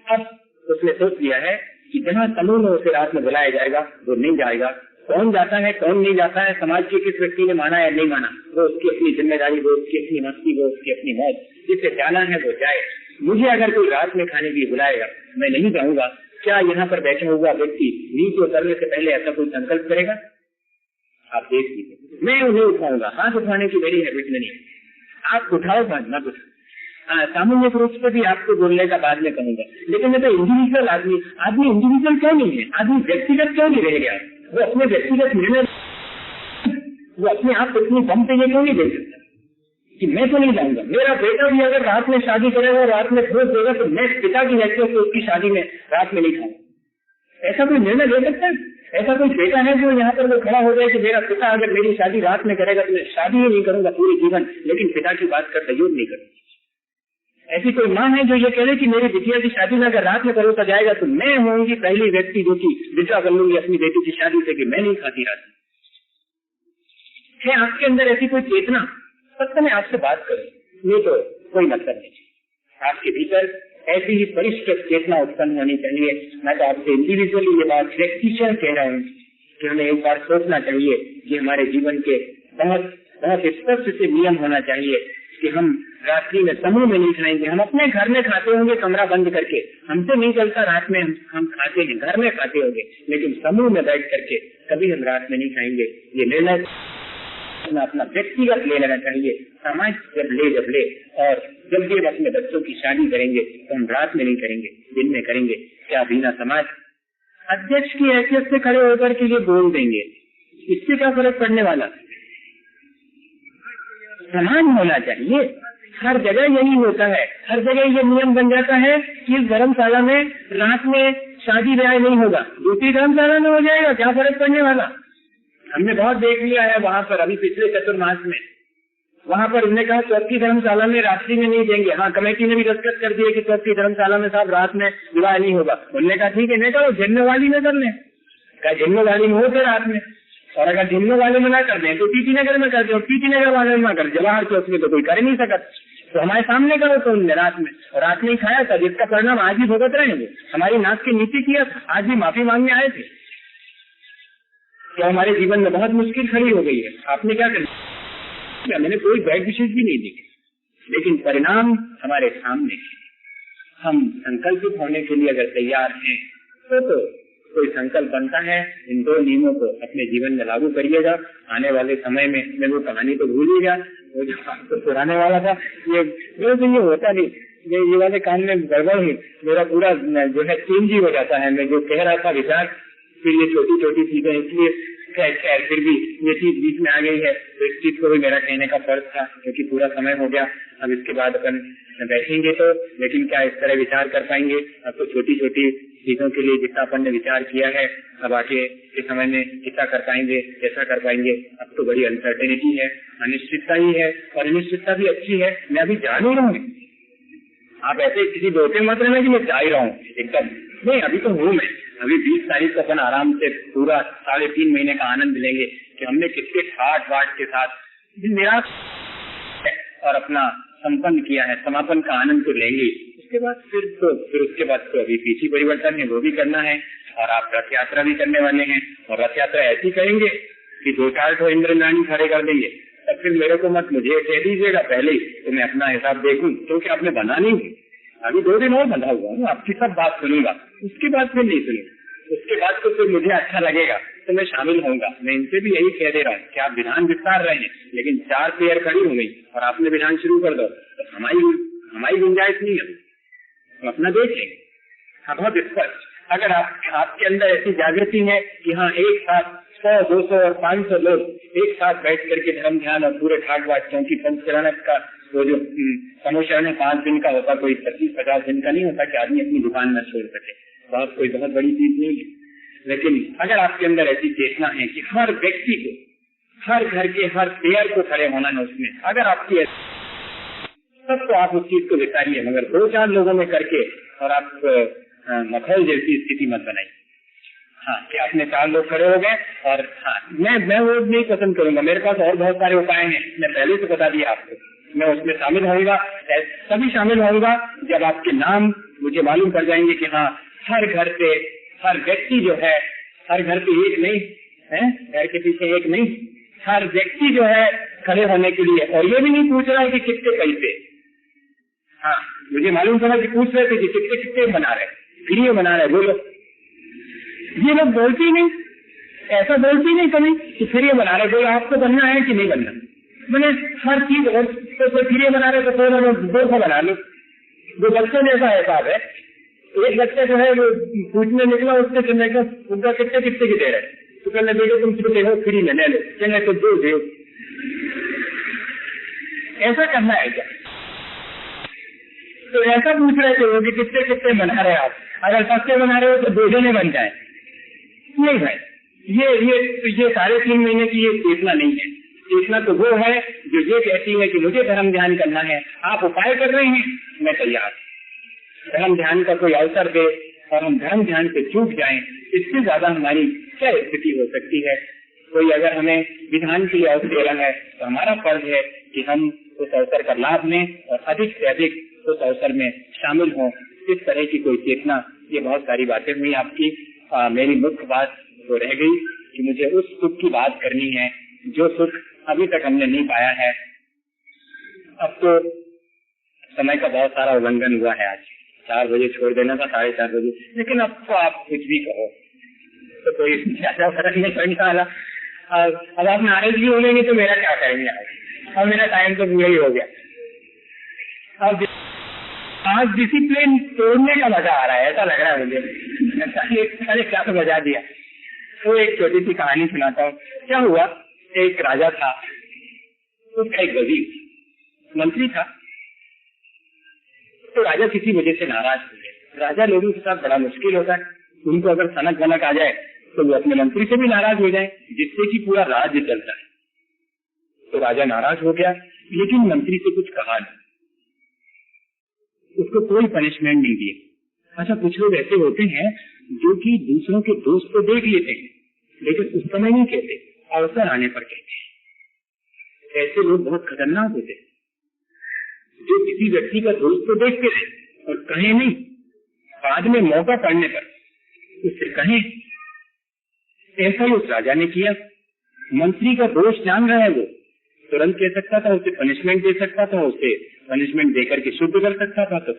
अब उसने सोच लिया है कि जहाँ समूह में उसे रात में बुलाया जाएगा वो नहीं जाएगा। कौन जाता है कौन नहीं जाता है, समाज के किस व्यक्ति ने माना या नहीं माना, वो उसकी अपनी जिम्मेदारी, वो उसकी अपनी मस्ती, वो उसकी अपनी मौत। जिसे जाना है वो जाए। मुझे अगर कोई रात में खाने के लिए बुलाएगा मैं नहीं जाऊंगा। क्या यहाँ पर बैठा हुआ व्यक्ति नीचे उतरने से पहले ऐसा कोई संकल्प करेगा? आप देख लीजिए, मैं उन्हें उठाऊंगा। हाथ उठाने की मेरी हैबिट नहीं है, आप उठाओ मत उठाओ। सामान्य रूप से भी आपको बोलने का बाद में कहूंगा, लेकिन मैं तो इंडिविजुअल आदमी इंडिविजुअल क्यों नहीं है? आदमी व्यक्तिगत क्यों नहीं रह गया? वो अपने व्यक्तिगत निर्णय, वो अपने आप इतनी दम पे ये क्यों नहीं दे सकता कि मैं तो नहीं जाऊंगा? मेरा बेटा भी अगर रात में शादी करेगा, रात में खोज देगा, तो मैं पिता की हैसियत से उसकी शादी में रात में नहीं खाऊंगा। ऐसा कोई निर्णय ले सकता है? ऐसा कोई बेटा है जो यहाँ पर वो खड़ा हो जाए कि मेरा पिता अगर मेरी शादी रात में करेगा तो मैं शादी ही नहीं करूंगा पूरे जीवन, लेकिन पिता की बात का सहयोग नहीं करूंगा। ऐसी कोई माँ है जो ये कह रही कि मेरी बिटिया की शादी में अगर रात में परोसा जाएगा तो मैं होंगी पहली व्यक्ति जो कि विदा कर लूंगी अपनी बेटी की शादी से कि मैं नहीं खाती रात में। है आपके अंदर ऐसी कोई चेतना? सत्य में आपसे बात करें, नहीं तो कोई मतलब नहीं। आपके भीतर ऐसी ही परिष्कृत चेतना उत्पन्न होनी चाहिए। मैं तो आपसे इंडिविजुअली ये बात व्यक्तिशः कह रहा हूँ कि हमें एक बार सोचना चाहिए कि हमारे जीवन के बहुत बहुत स्पष्ट से नियम होना चाहिए कि हम रात्रि में समूह में नहीं खाएंगे। हम अपने घर में खाते होंगे कमरा बंद करके, हमसे नहीं चलता, रात में हम खाते हैं, घर में खाते होंगे, लेकिन समूह में बैठ करके कभी हम रात में नहीं खाएंगे। ये निर्णय अपना व्यक्तिगत ले लेना चाहिए। समाज जब ले और जब भी अपने बच्चों की शादी करेंगे तो हम रात में नहीं करेंगे, दिन में करेंगे। क्या बिना समाज अध्यक्ष की हैसियत से खड़े होकर के लिए बोल देंगे, इससे क्या फर्क पड़ने वाला? समान होना चाहिए। हर जगह यही होता है, हर जगह ये नियम बन जाता है कि इस धर्मशाला में रात में शादी ब्याह नहीं होगा, दूसरी धर्मशाला में हो जाएगा, क्या फर्क पड़ने वाला? हमने बहुत देख लिया है वहाँ पर, अभी पिछले चतुर्मास में वहाँ पर उन्होंने कहा चौथी धर्मशाला में रात्रि में नहीं देंगे। हाँ, कमेटी ने भी दस्तखत कर दिए कि चौथी धर्मशाला में साहब रात में विवाह नहीं होगा। उन्होंने कहा ठीक है, नहीं करो, झेलने वाली में कर लें। क्या झेलने वाली में होते रात में? और अगर झेलने वाले में ना कर दें तो टीटी नगर में कर दे, और टीटी नगर वाले में ना कर, जवाहर चौक में तो कोई कर नहीं सकता। तो हमारे सामने करो तो उनने रात में, और रात में ही खाया था, जिसका परिणाम आज भी भुगत रहेंगे। हमारी नाक की नीति किया, आज भी माफी मांगने आए थे। तो हमारे जीवन में बहुत मुश्किल खड़ी हो गई है। आपने क्या किया? मैंने कोई बैड विशेष भी नहीं देखी, लेकिन परिणाम हमारे सामने। हम संकल्पित होने के लिए अगर तैयार हैं तो कोई संकल्प बनता है। इन 2 नियमों को अपने जीवन में लागू करिएगा। आने वाले समय में मैं वो कहानी तो भूलिएगा, वो जो आपको सुनाने वाला था, ये होता नहीं, ये वाले काम में गड़बड़ ही मेरा पूरा जो है चेंज ही हो जाता है। मैं जो कह रहा था विचार, फिर ये छोटी छोटी चीजें, इसलिए खैर फिर भी ये चीज बीच में आ गई है, तो इस चीज को भी मेरा कहने का फर्ज था, क्योंकि पूरा समय हो गया। अब इसके बाद अपन बैठेंगे तो, लेकिन क्या इस तरह विचार कर पाएंगे? अब तो छोटी छोटी चीजों के लिए जितना अपन ने विचार किया है, अब आगे के समय में कितना कर पाएंगे, कैसा कर पाएंगे? अब तो बड़ी अनसर्टेनिटी है, अनिश्चितता ही है, और अनिश्चितता भी अच्छी है। मैं अभी जा नहीं रहा हूँ, आप ऐसे किसी धोखे मत रहना कि मैं जा ही रहा हूँ, एकदम नहीं। अभी तो हूँ मैं, अभी 20 तारीख को अपन आराम से पूरा 3.5 महीने का आनंद लेंगे कि हमने कितने ठाट वाट के साथ मेरा और अपना संपन्न किया है, समापन का आनंद तो लेंगे। उसके बाद फिर उसके बाद तो अभी पीछे परिवर्तन है, वो भी करना है। और आप रथ यात्रा भी करने वाले हैं, और रथ यात्रा ऐसी करेंगे कि 2-4 इंद्रजानी खड़े कर देंगे, और फिर मेरे को मत मुझे कह दीजिएगा पहले ही, तो मैं अपना हिसाब देखूं, क्योंकि आपने बना नहीं है। अभी 2 दिन और बंधा हुआ हूँ, आपकी सब बात सुनूंगा, उसके बाद फिर नहीं सुनूंगा, उसके बाद तो फिर मुझे अच्छा लगेगा तो मैं शामिल होऊंगा। मैं इनसे भी यही कह दे रहा हूँ कि आप विधान विस्तार रहे हैं, लेकिन 4 पेयर खड़ी हो गई और आपने विधान शुरू कर दो, तो हमारी गुंजाइश नहीं है, हम अपना देख लेंगे। हाँ, बहुत स्पष्ट। अगर आपके अंदर ऐसी जागृति है कि हाँ एक साथ 100, 200 और 500 लोग एक साथ बैठ करके धर्म ध्यान और पूरे ठाट बाट, क्योंकि पंचचरण का वो जो समूचरण 5 दिन का होता, कोई 25-50 दिन का नहीं होता कि आदमी अपनी दुकान न छोड़ सके, कोई बहुत बड़ी चीज नहीं है। लेकिन अगर आपके अंदर ऐसी चेतना है कि हर व्यक्ति को, हर घर के हर पेयर को खड़े होना है उसमें, अगर आपकी तब तो आप उस चीज को विचारिए, मगर 2-4 लोगों में करके और आप मखौल जैसी स्थिति मत बनाइए। हाँ, कि आपने 4 लोग खड़े हो गए और हाँ, मैं वो नहीं पसंद करूंगा, मेरे पास और बहुत सारे उपाय हैं, मैं पहले से बता दिया आपको, मैं उसमें शामिल होऊंगा, तभी शामिल होऊंगा जब आपके नाम मुझे मालूम पड़ जाएंगे कि हाँ हर घर पे हर व्यक्ति जो है, हर घर पे एक नहीं है, घर के पीछे एक नहीं, हर व्यक्ति जो है खड़े होने के लिए, और ये भी नहीं पूछ रहा है कि कितने पैसे। हाँ, मुझे मालूम पड़ा कि पूछ रहे थे कि कितने बना रहे, फ्री बना रहे, बोलो। ये लोग बोलते ही नहीं, ऐसा बोलते ही नहीं कभी कि फ्री बना रहे, बोलो आपको बनना है कि नहीं बनना। मैंने हर चीज तो फ्री बना रहे तो 200 बना लो। जो बच्चों जैसा हिसाब है, एक बच्चा जो है वो पूछने निकला, उससे चलने का उनका कितने की दे रहे, तो कहने बेटे तुम देखो फ्री में ले लो, चलने तो 2 दे। ऐसा करना है क्या? तो ऐसा पूछ रहे थे वो कि कितने बना रहे आप, अगर सस्ते बना रहे हो तो 2 जने बन जाए। नहीं भाई, ये 3.5 महीने की ये चेतना नहीं है। चेतना तो वो है जो ये कहती है कि मुझे धर्म ध्यान करना है, आप उपाय कर रहे हैं, मैं तैयार। धर्म ध्यान का कोई अवसर दे और हम धर्म ध्यान से चूक जाएं, इससे ज्यादा हमारी क्या स्थिति हो सकती है। कोई अगर हमें विधान के लिए अवसर दे रहा है तो हमारा फर्ज है कि हम उस अवसर का लाभ लें और अधिक से अधिक उस अवसर में शामिल हों। इस तरह की कोई चेतना, ये बहुत सारी बातें हुई आपकी। मेरी मुख्य बात तो रह गई कि मुझे उस सुख की बात करनी है जो सुख अभी तक हमने नहीं पाया है। अब तो समय का बहुत सारा उल्लंघन हुआ है, आज 4 बजे छोड़ देना था 4:30 बजे, लेकिन अब तो आप कुछ भी कहो तो कोई ज्यादा फर्क नहीं पड़ने वाला। अब आप नाराज भी होंगे तो मेरा क्या करेंगे आज, अब मेरा टाइम तो पूरा ही हो गया। अब आज डिसिप्लिन तोड़ने का मजा आ रहा है, ऐसा लग रहा है मुझे। अरे क्या तो बजा दिया। तो एक छोटी सी कहानी सुनाता हूँ। क्या हुआ, एक राजा था, उसका एक वजीर मंत्री था। तो राजा किसी वजह से नाराज हो गया। राजा लोगों के साथ बड़ा मुश्किल होता है, उनको अगर सनक वनक आ जाए तो वो अपने मंत्री से भी नाराज हो जाए, जिससे कि पूरा राज्य चलता है। तो राजा नाराज हो गया, लेकिन मंत्री से कुछ कहा नहीं, उसको कोई पनिशमेंट नहीं दिया। अच्छा, कुछ लोग ऐसे होते हैं जो कि दूसरों के दोस्त को देख लेते हैं, लेकिन उस समय नहीं कहते, अवसर आने पर कहते हैं। ऐसे लोग बहुत खतरनाक होते हैं, जो किसी व्यक्ति का दोस्त को देखते रहे और कहे नहीं, बाद में मौका पड़ने पर उससे कहें। ऐसा ही उस राजा ने किया। मंत्री का दोष जान रहा है, वो तुरंत कह सकता था, उसे पनिशमेंट दे सकता था, उसे पनिशमेंट देकर के शुद्ध कर सकता था। तो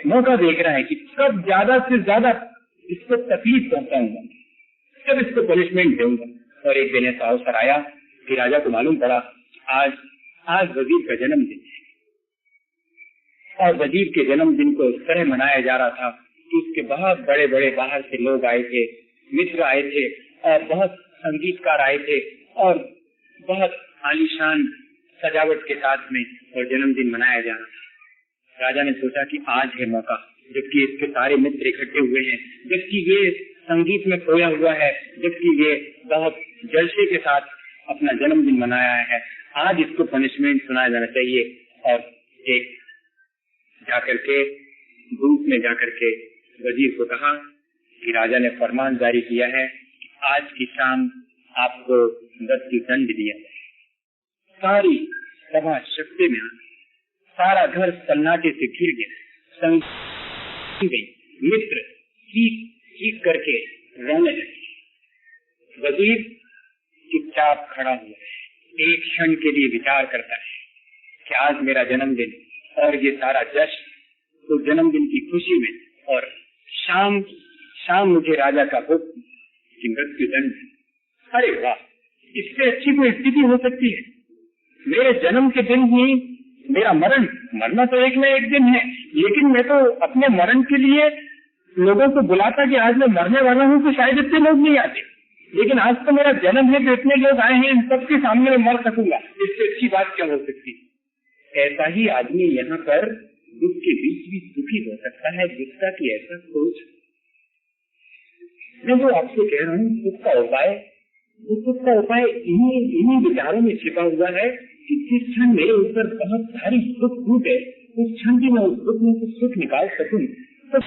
मौका देख रहा है कि कब ज्यादा से ज्यादा इसको तकलीफ पहुंचाऊंगा, कब इसको पनिशमेंट दूंगा। और एक दिन ऐसा अवसर आया कि राजा को मालूम पड़ा आज वजीर का जन्मदिन है, और वजीर के जन्मदिन को इस तरह मनाया जा रहा था कि उसके बहुत बड़े बड़े बाहर से लोग आए थे, मित्र आए थे, और बहुत संगीतकार आए थे, और बहुत आलीशान सजावट के साथ में और जन्मदिन मनाया जा रहा था। राजा ने सोचा कि आज है मौका, जबकि इसके सारे मित्र इकट्ठे हुए हैं, जबकि ये संगीत में खोया हुआ है, जबकि ये बहुत जलसे के साथ अपना जन्मदिन मनाया है, आज इसको पनिशमेंट सुनाया जाना चाहिए। और एक जाकर के धूप में जाकर के वजीर को कहा कि राजा ने फरमान जारी किया है कि आज की शाम आपको 10 की दंड दिया जाए। सारी सभा शक्ति में सारा घर सन्नाटे से घिर गया, मित्र चीख करके रोने लगे। वजीर चुपचाप खड़ा हुआ, एक क्षण के लिए विचार करता है कि आज मेरा जन्मदिन और ये सारा जश्न तो जन्मदिन की खुशी में, और शाम शाम मुझे राजा का हुक्म कि मृत्यु दंड। अरे वाह, इससे अच्छी कोई स्थिति हो सकती है? मेरे जन्म के दिन ही मेरा मरना तो एक न एक दिन है, लेकिन मैं तो अपने मरण के लिए लोगों को बुलाता कि आज मैं मरने वाला हूँ, तो शायद इतने लोग नहीं आते, लेकिन आज तो मेरा जन्म है तो इतने लोग आए हैं, इन सबके सामने मैं मर सकूंगा। इससे अच्छी बात क्या हो सकती है? ऐसा ही आदमी यहाँ पर दुख के बीच भी सुखी हो सकता है, जिसका कि ऐसा सोच। मैं जो आपसे कह रहा हूँ सुख का उपाय इन्हीं विचारों में छिपा हुआ है कि जिस क्षण मेरे ऊपर बहुत भारी दुख टूटे, उस क्षण भी मैं उस दुख में से सुख निकाल सकूं। तो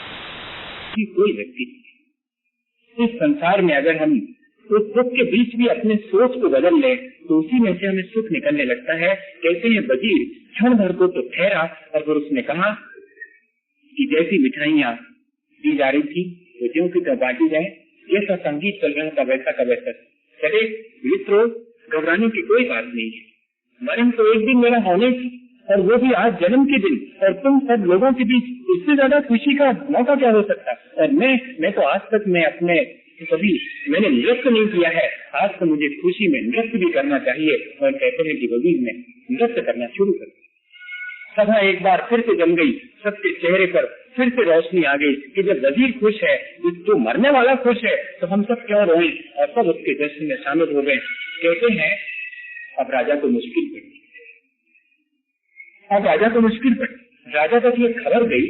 कोई व्यक्ति इस संसार में अगर हम उस दुख के बीच भी अपने सोच को बदल ले तो उसी में से हमें सुख निकलने लगता है। कहते हैं वजीर क्षण भर को तो ठहरा और फिर उसने कहा कि जैसी मिठाइयाँ दी जा रही थी वो ज्यों की तरह बांटी जाए, जैसा संगीत चल रहा था वैसा का वैसा चले। मित्रों, घबराने की कोई बात नहीं है, मरण तो एक दिन मेरा होने की, और वो भी आज जन्म के दिन, और तुम सब लोगों के बीच, इससे ज्यादा खुशी का मौका क्या हो सकता? और मैं तो आज तक मैंने नृत्य नहीं किया है, आज तो मुझे खुशी में नृत्य भी करना चाहिए। और कहते हैं कि वजीर ने नृत्य करना शुरू कर दिया। सभा एक बार फिर से जम गई, सबके चेहरे पर फिर से रोशनी आ गई कि जब वजीर खुश है, जो मरने वाला खुश है, तो हम सब क्यों रोएं? और सब उसके जश्न में शामिल हो गए। कहते हैं अब राजा को मुश्किल पड़ी। राजा तक ये खबर गई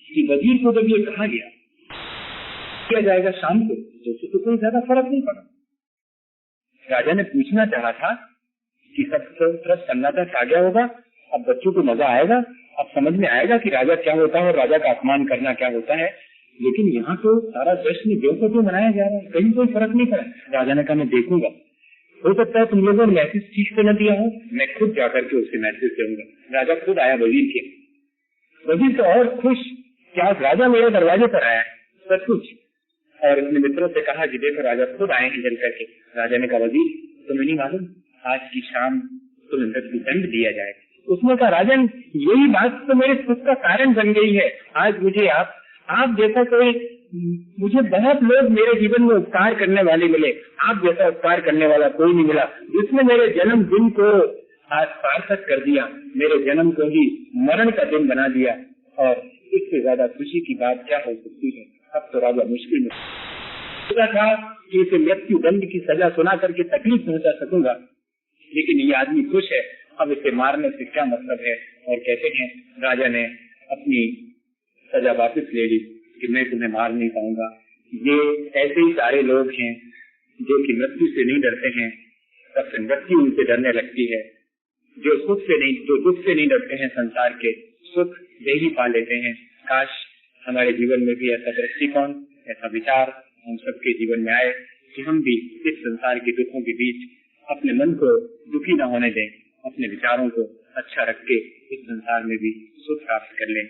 कि वजीर को जब ये कहा गया किया जाएगा शाम को, तो कोई ज्यादा फर्क नहीं पड़ा। राजा ने पूछना चाहा था कि सब तरफ सन्नाटा छा गया होगा, अब बच्चों को मजा आएगा, अब समझ में आएगा कि राजा क्या होता है और राजा का अपमान करना क्या होता है। लेकिन यहाँ तो सारा जश्न जो को मनाया जा रहा है, कहीं कोई फर्क नहीं पड़ा। राजा ने कहा मैं देखूंगा, हो सकता है तुम लोगों ने मैसेज ठीक से न दिया हो, मैं खुद जाकर के उससे मैसेज दूंगा। राजा खुद आया वजीर के। वजीर तो और खुश कि आज राजा मेरे दरवाजे पर आया है, सब कुछ। और अपने मित्रों से कहा कि देखो राजा खुद आए हैं जल करके। राजा ने कहा वजीर तुम्हें नहीं मालूम, आज की शाम तुम्हें मृत्यु दंड दिया जाएगा। उसने कहा राजन, यही बात तो मेरे सुख का कारण बन गई है। आज मुझे आप जैसा कोई, मुझे बहुत लोग मेरे जीवन में उपकार करने वाले मिले, आप जैसा उपकार करने वाला कोई नहीं मिला, जिसने मेरे जन्मदिन को आज सार्थक कर दिया, मेरे जन्म को ही मरण का दिन बना दिया। और इससे ज्यादा खुशी की बात क्या हो सकती है? अब तो राजा मुश्किल में सोचा था कि इसे मृत्यु दंड की सजा सुना करके तकलीफ पहुंचा सकूंगा, लेकिन ये आदमी खुश है, अब इसे मारने से क्या मतलब है। और कहते हैं राजा ने अपनी सजा वापस ले ली कि मैं तुम्हें मार नहीं पाऊंगा। ये ऐसे ही सारे लोग हैं जो कि मृत्यु से नहीं डरते हैं, तब से मृत्यु उनसे डरने लगती है। जो दुख से नहीं डरते हैं, संसार के सुख दे ही पा लेते हैं। काश हमारे जीवन में भी ऐसा दृष्टिकोण, ऐसा विचार हम सबके जीवन में आए कि हम भी इस संसार के दुखों के बीच अपने मन को दुखी न होने दें, अपने विचारों को अच्छा रख के इस संसार में भी सुख प्राप्त कर लें।